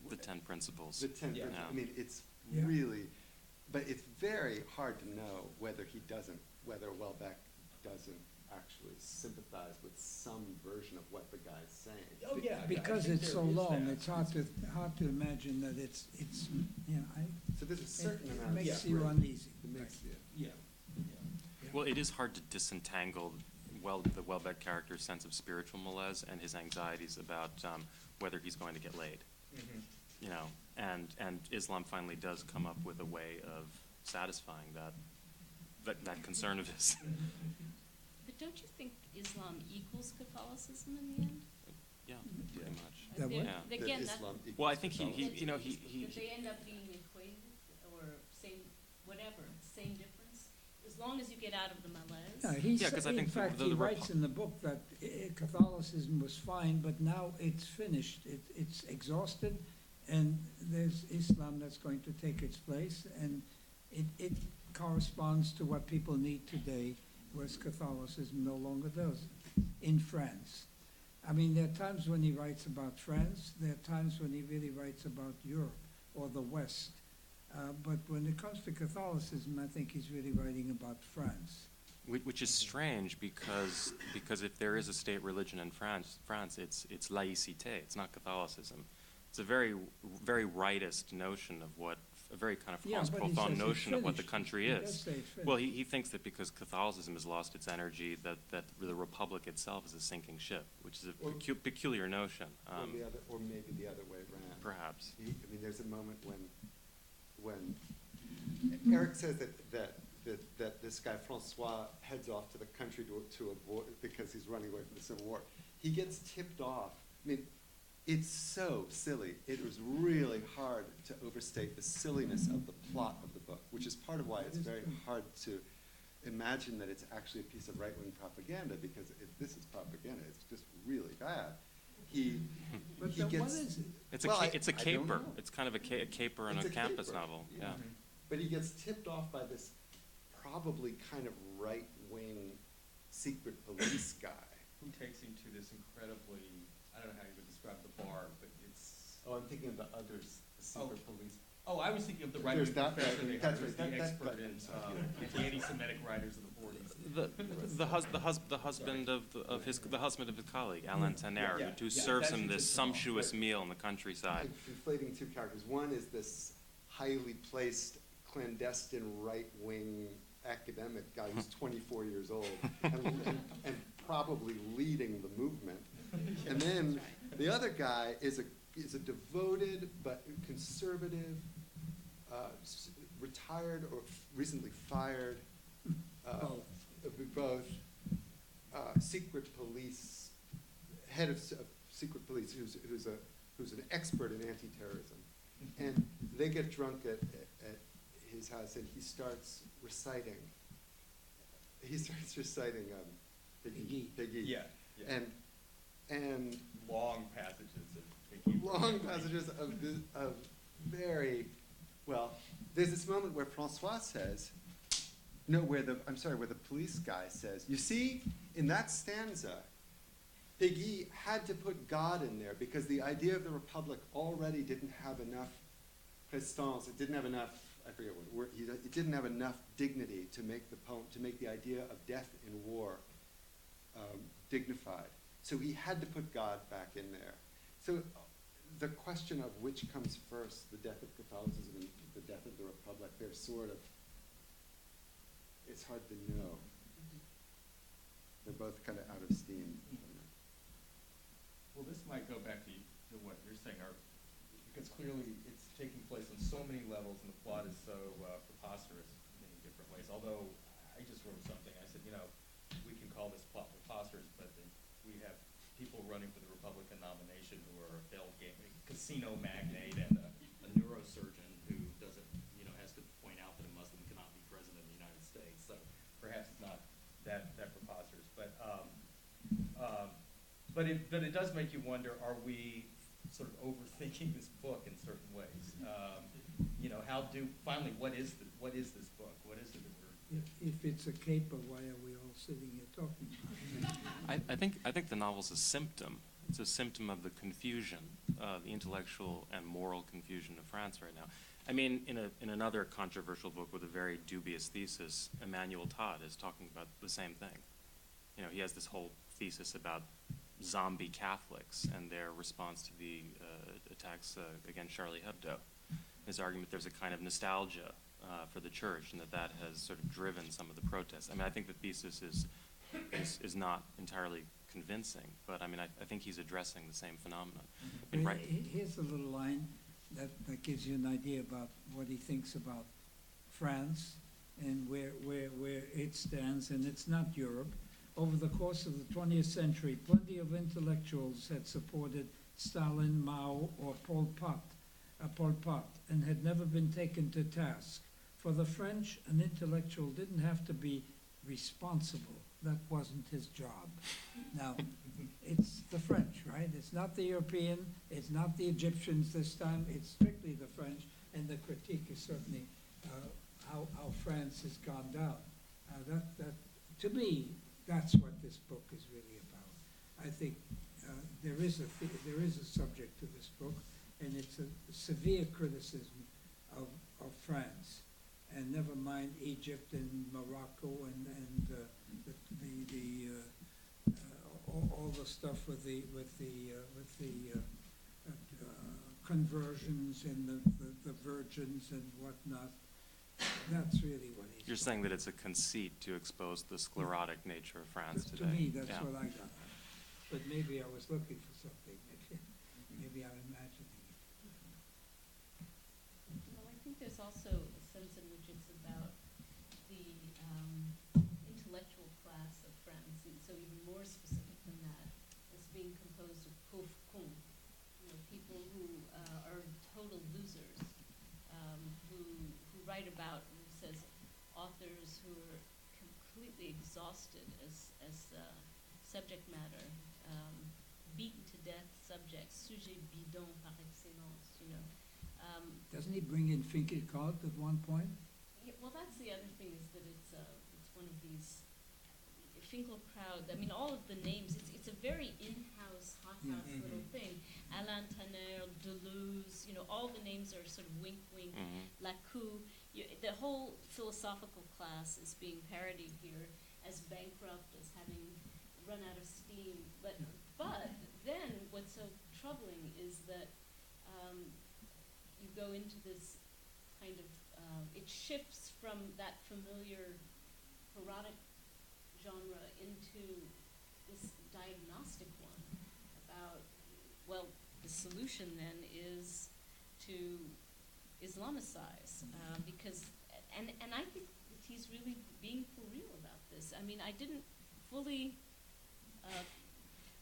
The 10 principles. The 10 Yeah. principles. I mean, it's Yeah. really, but it's very hard to know whether Houellebecq doesn't actually sympathize with some version of what the guy's saying. Oh, yeah. I Because think it's there so is long, that. it's hard to imagine that it's So there's a certain it amount of makes yeah, you right. uneasy. It makes you. Yeah. Well, it is hard to disentangle the Houellebecq character's sense of spiritual malaise and his anxieties about whether he's going to get laid. And Islam finally does come up with a way of satisfying that concern of his. But don't you think Islam equals Catholicism in the end? Yeah, pretty much. That what? Yeah. Again, That that, Islam equals Well, I think he Catholicism. that they end up being equated or same, whatever, same difference, as long as you get out of the malaise. No, he Yeah, 'cause sa- I in think fact, the he writes in the book that Catholicism was fine, but now it's finished. It's exhausted, and there's Islam that's going to take its place, and it corresponds to what people need today, whereas Catholicism no longer does in France. I mean, there are times when he writes about France, there are times when he really writes about Europe or the West. But when it comes to Catholicism, I think he's really writing about France. Which is strange because if there is a state religion in France, it's laïcité. It's not Catholicism. It's a very rightist notion of what a very kind of Yeah, France but he profound says it's notion of what the finished. country He is. does say it's finished. Well, he thinks that because Catholicism has lost its energy, that the republic itself is a sinking ship, which is a Or- peculiar notion. Or maybe the other way around. Perhaps. I mean, there's a moment when Eric says that this guy Francois heads off to the country to avoid because he's running away from the Civil War. He gets tipped off. I mean, it's so silly. It was really hard to overstate the silliness of the plot of the book, which is part of why it's very hard to imagine that it's actually a piece of right-wing propaganda, because if this is propaganda, it's just really bad. But He then what gets- is it? It's Well, a it's a I don't caper. know. It's kind of a caper in It's a campus caper, novel. Yeah. But he gets tipped off by this probably kind of right-wing secret police guy. Who takes him to this incredibly, I don't know how you would describe the bar, but it's. Oh, I'm thinking of the others, the secret Oh. police. Oh, I was thinking of the There's right-wing that professor guy, they that's had, who's right, the that expert guy. in the anti-Semitic writers of the 40s. The husband of his colleague Alain Tanner, Yeah, who yeah, serves that's him this interesting. sumptuous Right. meal in the countryside. I'm conflating two characters. One is this highly placed, clandestine, right-wing academic guy who's 24 years old and probably leading the movement. And then the other guy is a devoted but conservative, retired or recently fired, both secret police, head of secret police, who's an expert in anti-terrorism. And they get drunk at his house, and he starts reciting. Peggy. Yeah, yeah. And Long passages of thinking. long passages of very, well, there's this moment where Francois says, where the police guy says, you see, in that stanza, Peggy had to put God in there because the idea of the Republic already didn't have enough prestance, it didn't have enough, I forget what word, it didn't have enough dignity to make the poem, to make the idea of death in war dignified. So he had to put God back in there. So the question of which comes first, the death of Catholicism and the death of the Republic, they're sort of, it's hard to know. They're both kind of out of steam. Well, this might go back to what you're saying, because clearly it's taking place on so many levels, and the plot is so preposterous in many different ways. Although I just wrote something, I said, we can call this plot preposterous, but then we have people running for the Republican nomination who are a failed casino magnate and a neurosurgeon who doesn't, has to point out that a Muslim cannot be president of the United States. So perhaps it's not that preposterous, but it does make you wonder: are we sort of overthinking this book in certain ways? Finally, what is this book? What is it that we're? If it's a caper, why are we all sitting here talking about it? I think the novel's a symptom. It's a symptom of the confusion, the intellectual and moral confusion of France right now. I mean, in another controversial book with a very dubious thesis, Emmanuel Todd is talking about the same thing. He has this whole thesis about zombie Catholics and their response to the attacks against Charlie Hebdo. His argument, there's a kind of nostalgia for the church, and that has sort of driven some of the protests. I mean, I think the thesis is not entirely convincing, but I mean, I think he's addressing the same phenomenon. I mean, right. Here's a little line that gives you an idea about what he thinks about France and where it stands, and it's not Europe. Over the course of the 20th century, plenty of intellectuals had supported Stalin, Mao, or Pol Pot, and had never been taken to task. For the French, an intellectual didn't have to be responsible. That wasn't his job. Now, it's the French, right? It's not the European, it's not the Egyptians this time, it's strictly the French, and the critique is certainly how France has gone down. To me, that's what this book is really about. I think there is a subject to this book, and it's a severe criticism of France, and never mind Egypt and Morocco and all the stuff with the conversions and the virgins and whatnot. That's really what he's. You're saying that it's a conceit to expose the sclerotic nature of France today. To me, that's what I got. But maybe I was looking for something. Maybe I'm imagining it. Well, I think there's also a sense in which it's about the intellectual class of France, and so even more specific than that, as being composed of pauvres cons, people who are total losers, who write about, who says, authors who are completely exhausted as subject matter, beaten to death subjects, sujet bidon par excellence, Doesn't he bring in Finkielkraut at one point? Yeah, well, that's the other thing, is that it's one of these Finkielkraut. I mean, all of the names. It's a very in-house, hothouse little thing. Alain Tanner, Deleuze. All the names are sort of wink, wink. Lacou. The whole philosophical class is being parodied here as bankrupt, as having run out of steam. But then what's so troubling is that you go into this kind of, it shifts from that familiar parodic genre into this diagnostic one about, well, the solution then is to Islamicize, because, and I think that he's really being for real about this. I mean, I didn't fully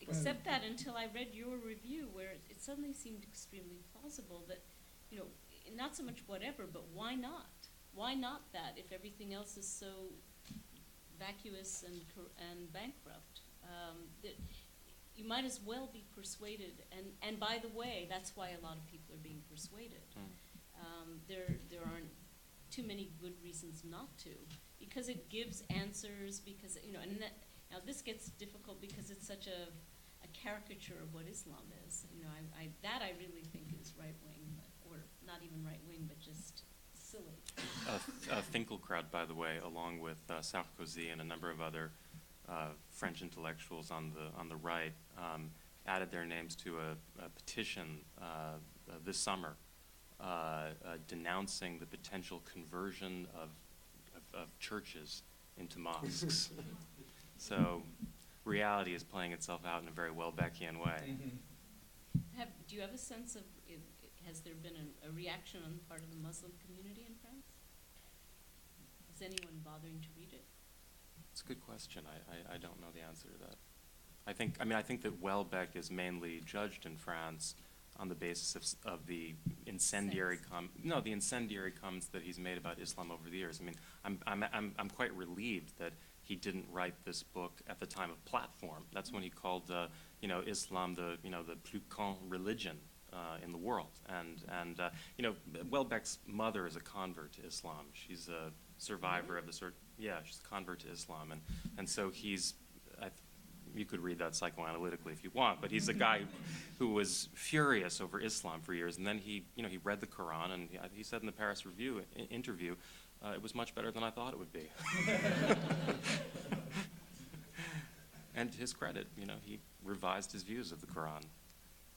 accept that until I read your review, where it suddenly seemed extremely plausible that, not so much whatever, but why not? Why not that if everything else is so vacuous and bankrupt? That you might as well be persuaded. And by the way, that's why a lot of people are being persuaded. There aren't too many good reasons not to, because it gives answers. Because now this gets difficult because it's such a caricature of what Islam is. I really think is right wing, or not even right wing, but just silly. Finkielkraut, by the way, along with Sarkozy and a number of other French intellectuals on the right added their names to a petition this summer denouncing the potential conversion of churches into mosques. So reality is playing itself out in a very Houellebecqian way. Do you have a sense of, has there been a reaction on the part of the Muslim community in France? Is anyone bothering to read it? It's a good question. I don't know the answer to that. I think that Houellebecq is mainly judged in France on the basis of the incendiary comments that he's made about Islam over the years. I mean, I'm quite relieved that he didn't write this book at the time of platform. That's when he called Islam the plus grand religion in the world. And Houellebecq's mother is a convert to Islam. She's a survivor of the she's a convert to Islam, and so you could read that psychoanalytically if you want, but he's a guy who was furious over Islam for years, and then he read the Quran, and he said in the Paris Review interview, it was much better than I thought it would be. And to his credit, he revised his views of the Quran.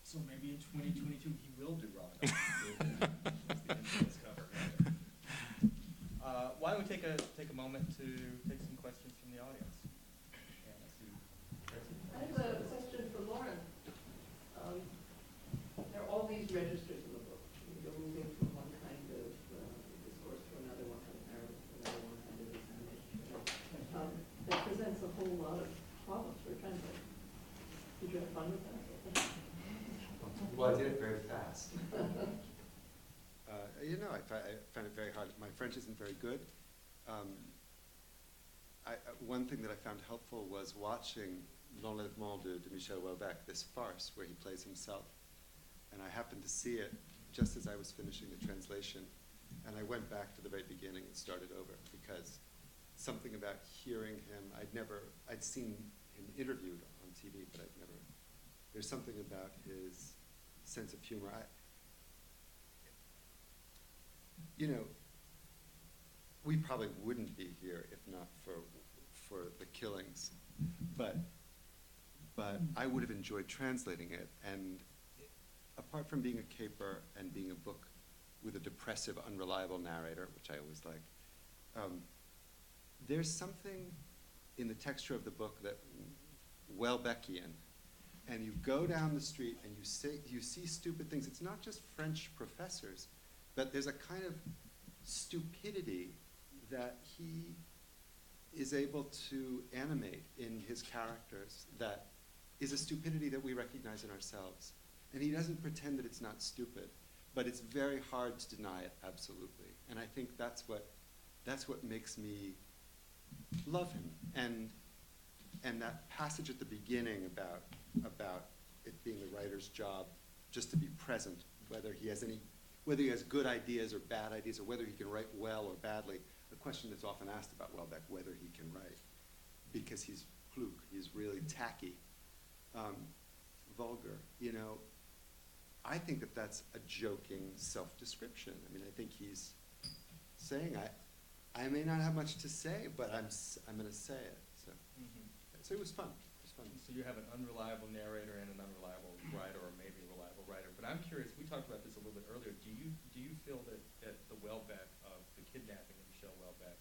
So maybe in 2022 he will do Ramadan. That's the infamous cover. Why don't we take a moment to take some questions from the audience? I have a question for Lauren. There are all these registers in the book. You're moving from one kind of discourse to another, one kind of narrative to another, one kind of examination. That presents a whole lot of problems for translators. Did you have fun with that? Well, I did it very fast. I found it very hard. My French isn't very good. One thing that I found helpful was watching L'Enlèvement de Michel Houellebecq, this farce where he plays himself. And I happened to see it just as I was finishing the translation. And I went back to the very beginning and started over because something about hearing him, I'd seen him interviewed on TV, but there's something about his sense of humor. We probably wouldn't be here if not for the killings, but I would have enjoyed translating it. And apart from being a caper and being a book with a depressive, unreliable narrator, which I always like, there's something in the texture of the book that Houellebecqian. And you go down the street and you see stupid things. It's not just French professors, but there's a kind of stupidity that he is able to animate in his characters that is a stupidity that we recognize in ourselves. And he doesn't pretend that it's not stupid, but it's very hard to deny it absolutely. And I think that's what makes me love him. And that passage at the beginning about it being the writer's job just to be present, whether he has good ideas or bad ideas, or whether he can write well or badly. A question that's often asked about Houellebecq, whether he can write, because he's klug, he's really tacky, vulgar. I think that that's a joking self-description. I mean, I think he's saying, I may not have much to say, but I'm going to say it. So it was fun. So you have an unreliable narrator and an unreliable writer, or maybe a reliable writer. But I'm curious, we talked about this a little bit earlier. Do you feel that the Houellebecq of the kidnapping of Michel Houellebecq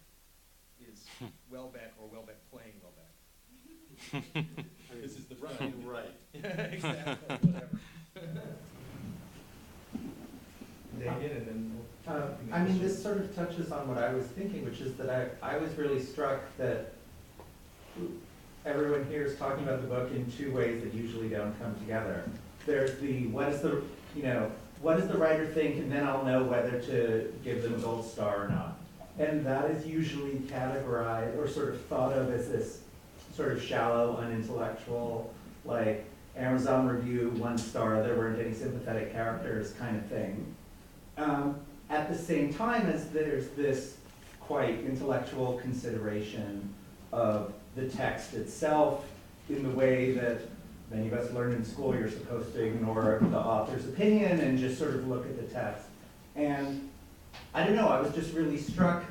is Houellebecq or Houellebecq playing Houellebecq? This is the right. Exactly, whatever. David, and then this sort of touches on what I was thinking, which is that I was really struck that everyone here is talking about the book in two ways that usually don't come together. There's the what does the writer think, and then I'll know whether to give them a gold star or not. And that is usually categorized or sort of thought of as this sort of shallow, unintellectual, like Amazon review, 1 star, there weren't any sympathetic characters kind of thing. At the same time as there's this quite intellectual consideration of the text itself in the way that many of us learn in school, you're supposed to ignore the author's opinion and just sort of look at the text. And I don't know, I was just really struck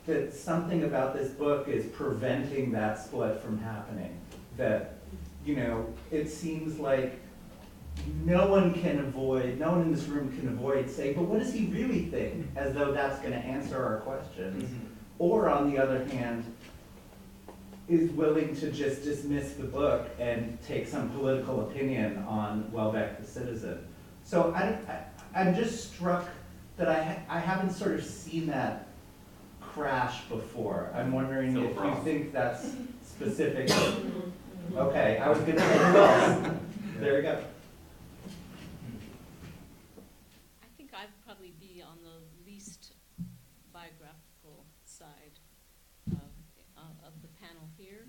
that something about this book is preventing that split from happening. That, you know, it seems like no one in this room can avoid saying, but what does he really think? As though that's going to answer our questions. Or on the other hand, is willing to just dismiss the book and take some political opinion on Houellebecq the citizen. So I'm just struck that I haven't sort of seen that crash before. I'm wondering if you think that's specific. Okay, I was going to say yes. There you go. I think I'd probably be on the least biographical side of the panel here,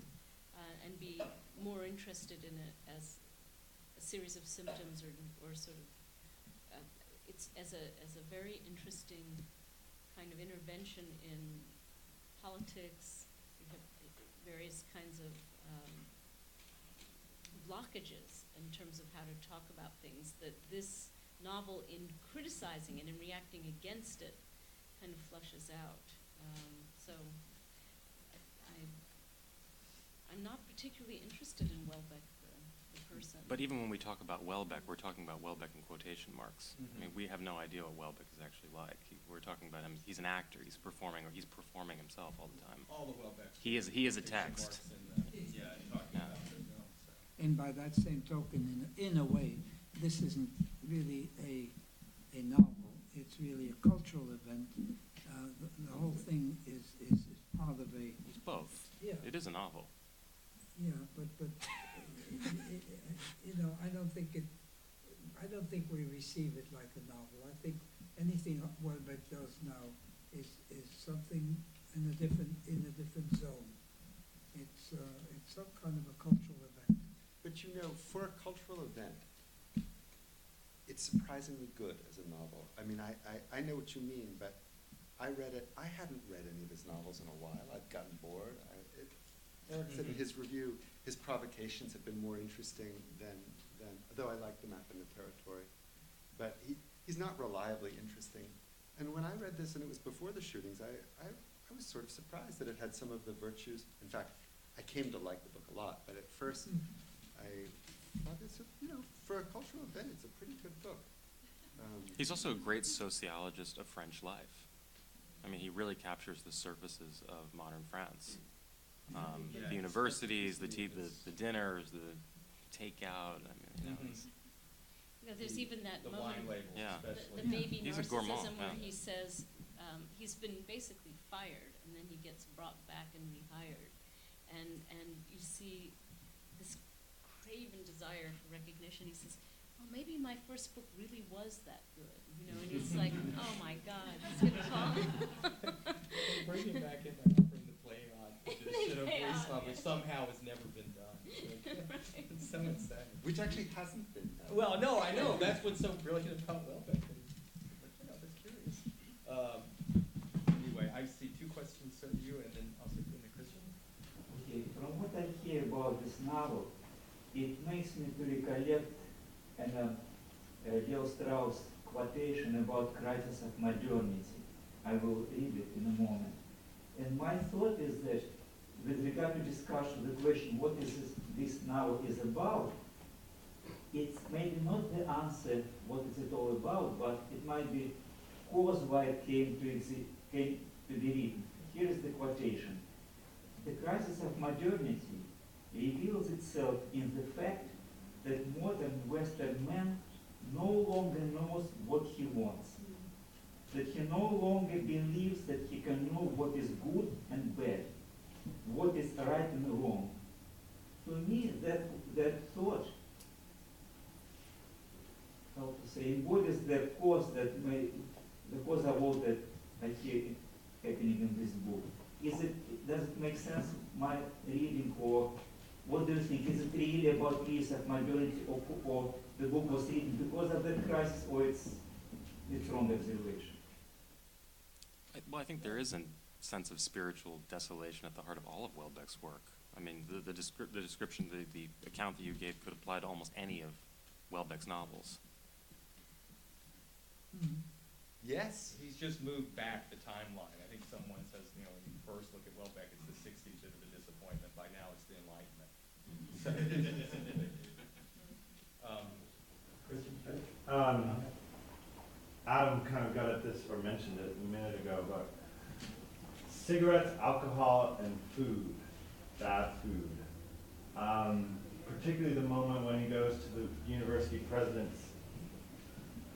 and be more interested in it as a series of symptoms or sort of, it's as a very interesting kind of intervention in politics. We have various kinds of blockages in terms of how to talk about things that this novel, in criticizing it and reacting against it, kind of flushes out. So I'm not particularly interested in Houellebecq, the person. But even when we talk about Houellebecq, we're talking about Houellebecq in quotation marks. I mean, we have no idea what Houellebecq is actually like. We're talking about him. He's an actor. He's performing himself all the time. All the Houellebecqs. He is a text. Talking about the film, so. And by that same token, in a way, this isn't really a novel. It's really a cultural event. The whole thing is part of a. It's both. Yeah. It is a novel. Yeah, but you know, I don't think we receive it like a novel. I think anything Houellebecq does now is something in a different zone. It's some kind of a cultural event. But you know, for a cultural event, it's surprisingly good as a novel. I mean, I know what you mean, but I read it. I hadn't read any of his novels in a while. I'd gotten bored. Eric said in his review, his provocations have been more interesting than though I like the Map in the Territory. But he's not reliably interesting. And when I read this, and it was before the shootings, I was sort of surprised that it had some of the virtues. In fact, I came to like the book a lot, but at first I thought for a cultural event, it's a pretty good book. He's also a great sociologist of French life. I mean, he really captures the surfaces of modern France. The universities, the dinners, the takeout. I mean, There's even that The moment, wine labels, Yeah. especially. the baby He's a gourmand, narcissism, where yeah. he says he's been basically fired, and then he gets brought back and rehired, and you see this craven desire for recognition. He says, "Oh, maybe my first book really was that good," you know, and it's like, "Oh my God, he's gonna call." Bring him back in by offering to play on edition of Play Police on, Love, which yeah. somehow has never been done. It's so insane. Which actually hasn't been done. Well, no, I know. That's what's so brilliant about Houellebecq. That's curious. Anyway, I see two questions for you, and then also in the Christian. Okay, from what I hear about this novel, it makes me to recollect Leo Strauss quotation about crisis of modernity. I will read it in a moment. And my thought is that with regard to discussion, the question, what is this novel is about, it's maybe not the answer, what is it all about, but it might be cause why it came to be written. Here is the quotation. The crisis of modernity reveals itself in the fact that modern Western man no longer knows what he wants, that he no longer believes that he can know what is good and bad, what is right and wrong. To me, that thought, how to say, embodies the cause of all that I hear happening in this book. Does it make sense, my reading, or what do you think? Is it really about crisis of modernity, or the book was written because of that crisis, or it's wrong observation? Well, I think there is a sense of spiritual desolation at the heart of all of Houellebecq's work. I mean, the description, the account that you gave could apply to almost any of Houellebecq's novels. Yes. He's just moved back the timeline. I think someone says, you know, when you first look at Houellebecq, it's the 60s that are the disappointment. By now, it's the Enlightenment. Adam kind of got at this or mentioned it a minute ago, but cigarettes, alcohol, and food, bad food. Particularly the moment when he goes to the university president's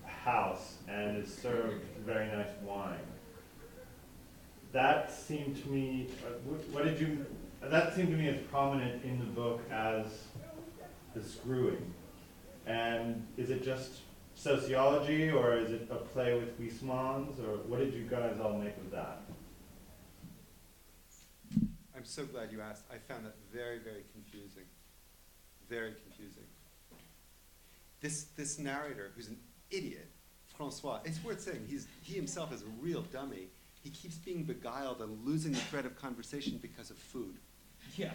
house and is served very nice wine. That seemed to me, that seemed to me as prominent in the book as the screwing. And is it just sociology, or is it a play with Huysmans, or what did you guys all make of that? I'm so glad you asked. I found that very, very confusing. Very confusing. This narrator, who's an idiot, Francois, it's worth saying, he himself is a real dummy. He keeps being beguiled and losing the thread of conversation because of food. Yeah.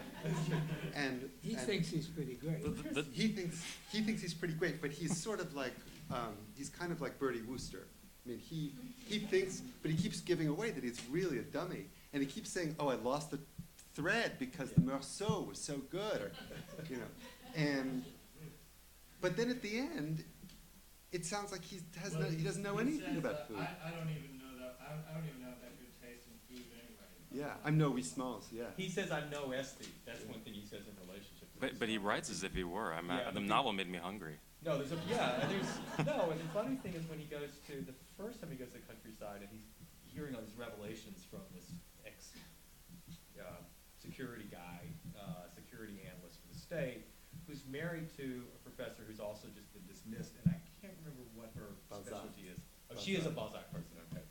He thinks he's pretty great. He thinks he's pretty great, but he's sort of like, he's kind of like Bertie Wooster. I mean, he thinks, but he keeps giving away that he's really a dummy. And he keeps saying, oh, I lost the thread because the morceau was so good, or, you know. But then at the end, it sounds like he doesn't know anything about food. I don't even know that. I don't even have that good taste in food anyway. Yeah, I'm no Huysmans, yeah. He says, I'm no esthete. That's one thing he says in relationship. But he writes as if he were. The novel made me hungry. No, and the funny thing is when he goes to, the first time he goes to the countryside and he's hearing all these revelations from this security guy, security analyst for the state, who's married to a professor who's also just been dismissed, and I can't remember what her specialty is. Oh, she is a Balzac person, okay.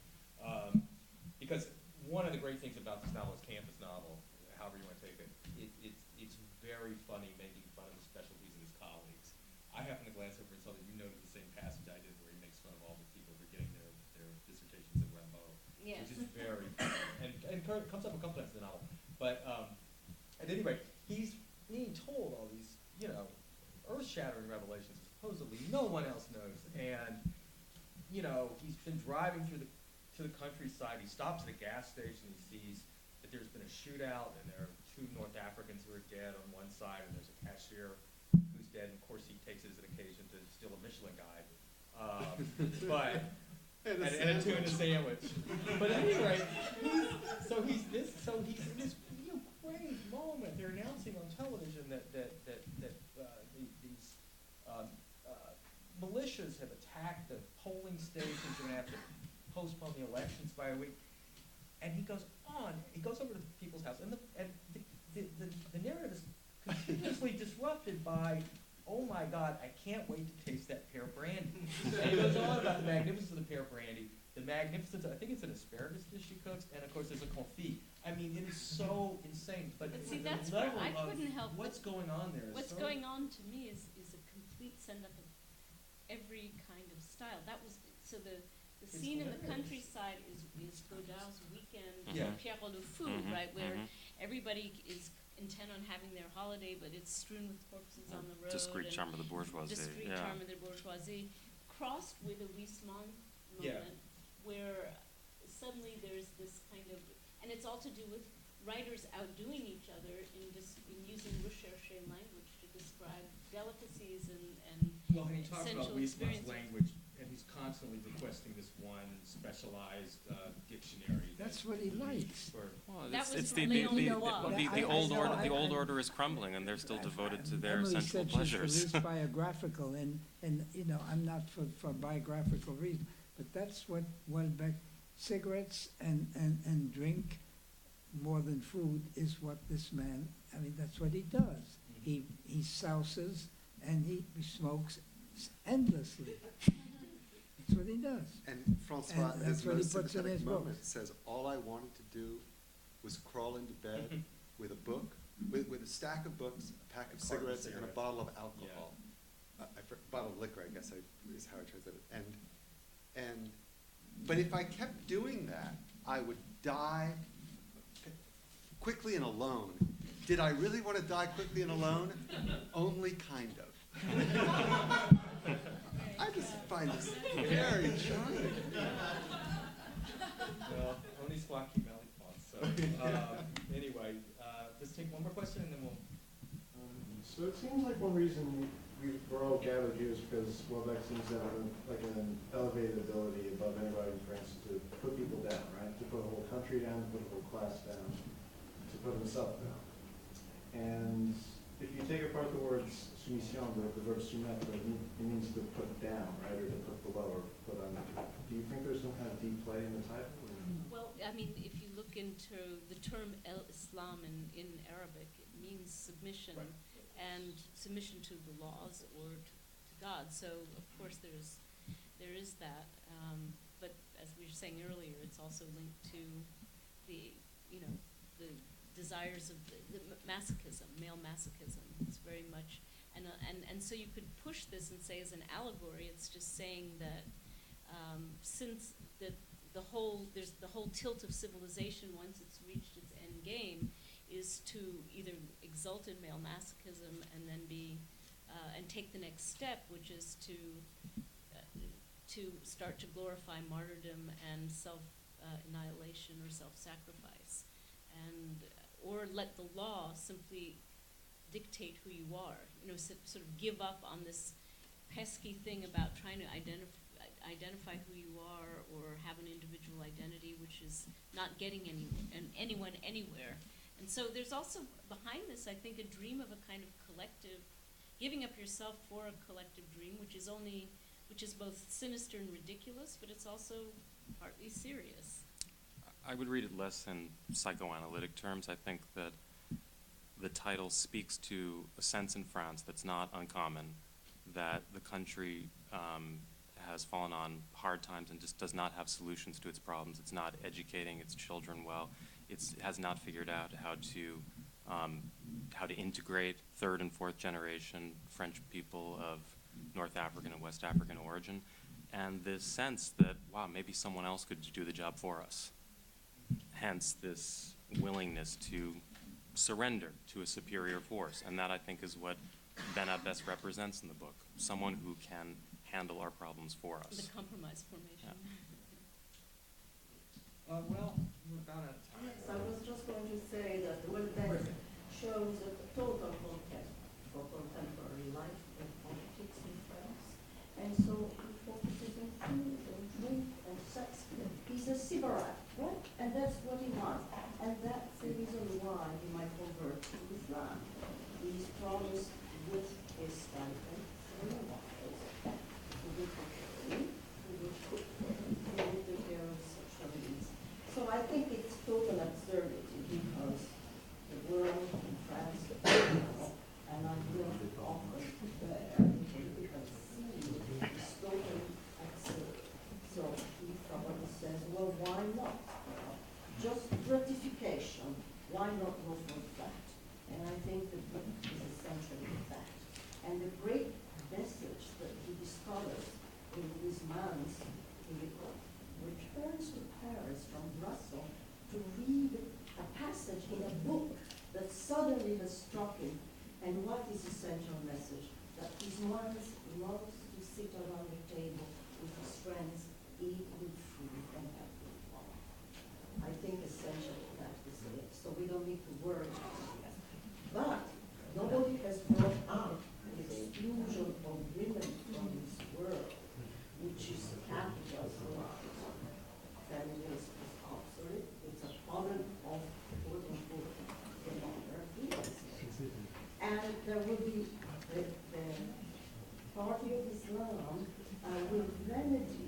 Because one of the great things about this novel is campus novel, however you want to take it. It's very funny making fun of the specialties of his colleagues. I happened to glance over and saw that you noted the same passage I did where he makes fun of all the people who are getting their dissertations at Rimbaud, Yes. which is very funny, and comes up a couple times in the novel. But at any rate, he's being told all these, you know, earth-shattering revelations that supposedly no one else knows. And, you know, he's been driving to the countryside. He stops at a gas station. He sees that there's been a shootout, and there are 2 North Africans who are dead on one side, and there's a cashier who's dead. And of course, he takes it as an occasion to steal a Michelin guide. And a tuna sandwich. But at any rate, he's in this great moment. They're announcing on television that these militias have attacked the polling stations and have to postpone the elections by a week. And he goes on. He goes over to the people's house, and the narrative is continuously disrupted by, oh my God, I can't wait to taste that pear brandy. And he goes on about the magnificence of the pear brandy, the magnificence, I think it's an asparagus dish she cooks, and of course there's a confit. I mean, it is so insane. But see, the that's where level I of couldn't help what's going on there is What's so going on to me is a complete send-up of every kind of style. That was, so the scene in the countryside is Godard's weekend, Yeah. Pierre Le Fou, right, where everybody is intent on having their holiday, but it's strewn with corpses on the road. Discreet and charm of the bourgeoisie. Discreet Yeah. charm of the bourgeoisie, crossed with a Huysmans moment, where suddenly there's this kind of, and it's all to do with writers outdoing each other in using recherche language to describe delicacies and Well, and he talks about essential Huysmans' experiences. language, and he's constantly requesting this one specialized dictionary. That's what he likes. Well, That was it's the Léon the Leroy. old order is crumbling, and they're still devoted to their Emily sensual said pleasures. she's released biographical, and you know, I'm not for biographical reasons, but that's what Houellebecq, cigarettes and drink more than food is what this man, I mean, that's what he does. He souses and he smokes endlessly. That's what he does. And Francois, And this that's what he most puts in sympathetic his moment, books. says, all I wanted to do was crawl into bed with a book, with a stack of books, a pack of cigarettes, and a bottle of alcohol. Bottle of liquor, I guess is how I translate it. But if I kept doing that, I would die quickly and alone. Did I really want to die quickly and alone? Only kind of. I just find this very charming. Well, only squawky Malifaux. So anyway, let's take one more question and then we'll. So it seems like one reason we're all gathered here is because Houellebecq seems to have an elevated ability above anybody in France to put people down, right? To put a whole country down, to put a whole class down, to put himself down. And if you take apart the words soumission, the verb soumettre, it means to put down, right, or to put below, or put under. Do you think there's some kind of deep play in the title? Well, I mean, if you look into the term el-Islam in Arabic, it means submission, Right. and submission to the laws or to God. So, of course, there is that. But as we were saying earlier, it's also linked to the, the desires of the masochism, male masochism. It's very much, and so you could push this and say as an allegory, it's just saying that since there's the whole tilt of civilization once it's reached its end game is to either exult in male masochism and then and take the next step, which is to start to glorify martyrdom and self-annihilation or self-sacrifice, or let the law simply dictate who you are. Sort of give up on this pesky thing about trying to identify who you are or have an individual identity, which is not getting anyone anywhere. And so there's also behind this, I think, a dream of a kind of collective, giving up yourself for a collective dream, which is both sinister and ridiculous, but it's also partly serious. I would read it less in psychoanalytic terms. I think that the title speaks to a sense in France that's not uncommon, that the country has fallen on hard times and just does not have solutions to its problems. It's not educating its children well. It has not figured out how to integrate third and fourth generation French people of North African and West African origin, and this sense that, wow, maybe someone else could do the job for us. Hence this willingness to surrender to a superior force, and that I think is what Bernard best represents in the book, someone who can handle our problems for us. The compromise formation. Yeah. Well, we're about out of time. Yes, I was just going to say that Houellebecq shows a total context for contemporary life and politics in France. And so he focuses on food and drink and sex. He's a sybarite, right? And that's what he wants. And that's the reason why he might convert to Islam. He's promised with his stipend 3 wives who will cook for him, who will cook for him, who will take care of his sexual needs. So I think it's total absurdity because the world in France and I will often there because it's totally absurd. So he probably says, well, why not? Just gratification. Why not go for that? And I think the book is essentially that. And the great message that he discovers in this man's vehicle returns to Paris from Brussels to read a passage in a book that suddenly has struck him. And what is the essential message? That his man loves to sit around the table with his friends, eat good food, and have good wine. I think essentially that is it. So we don't need to worry about it. But nobody has brought up the exclusion of women from this world, which is capital feminism is obsolete. It's a problem of quote-unquote the modern era. And there will be the party of Islam will remedy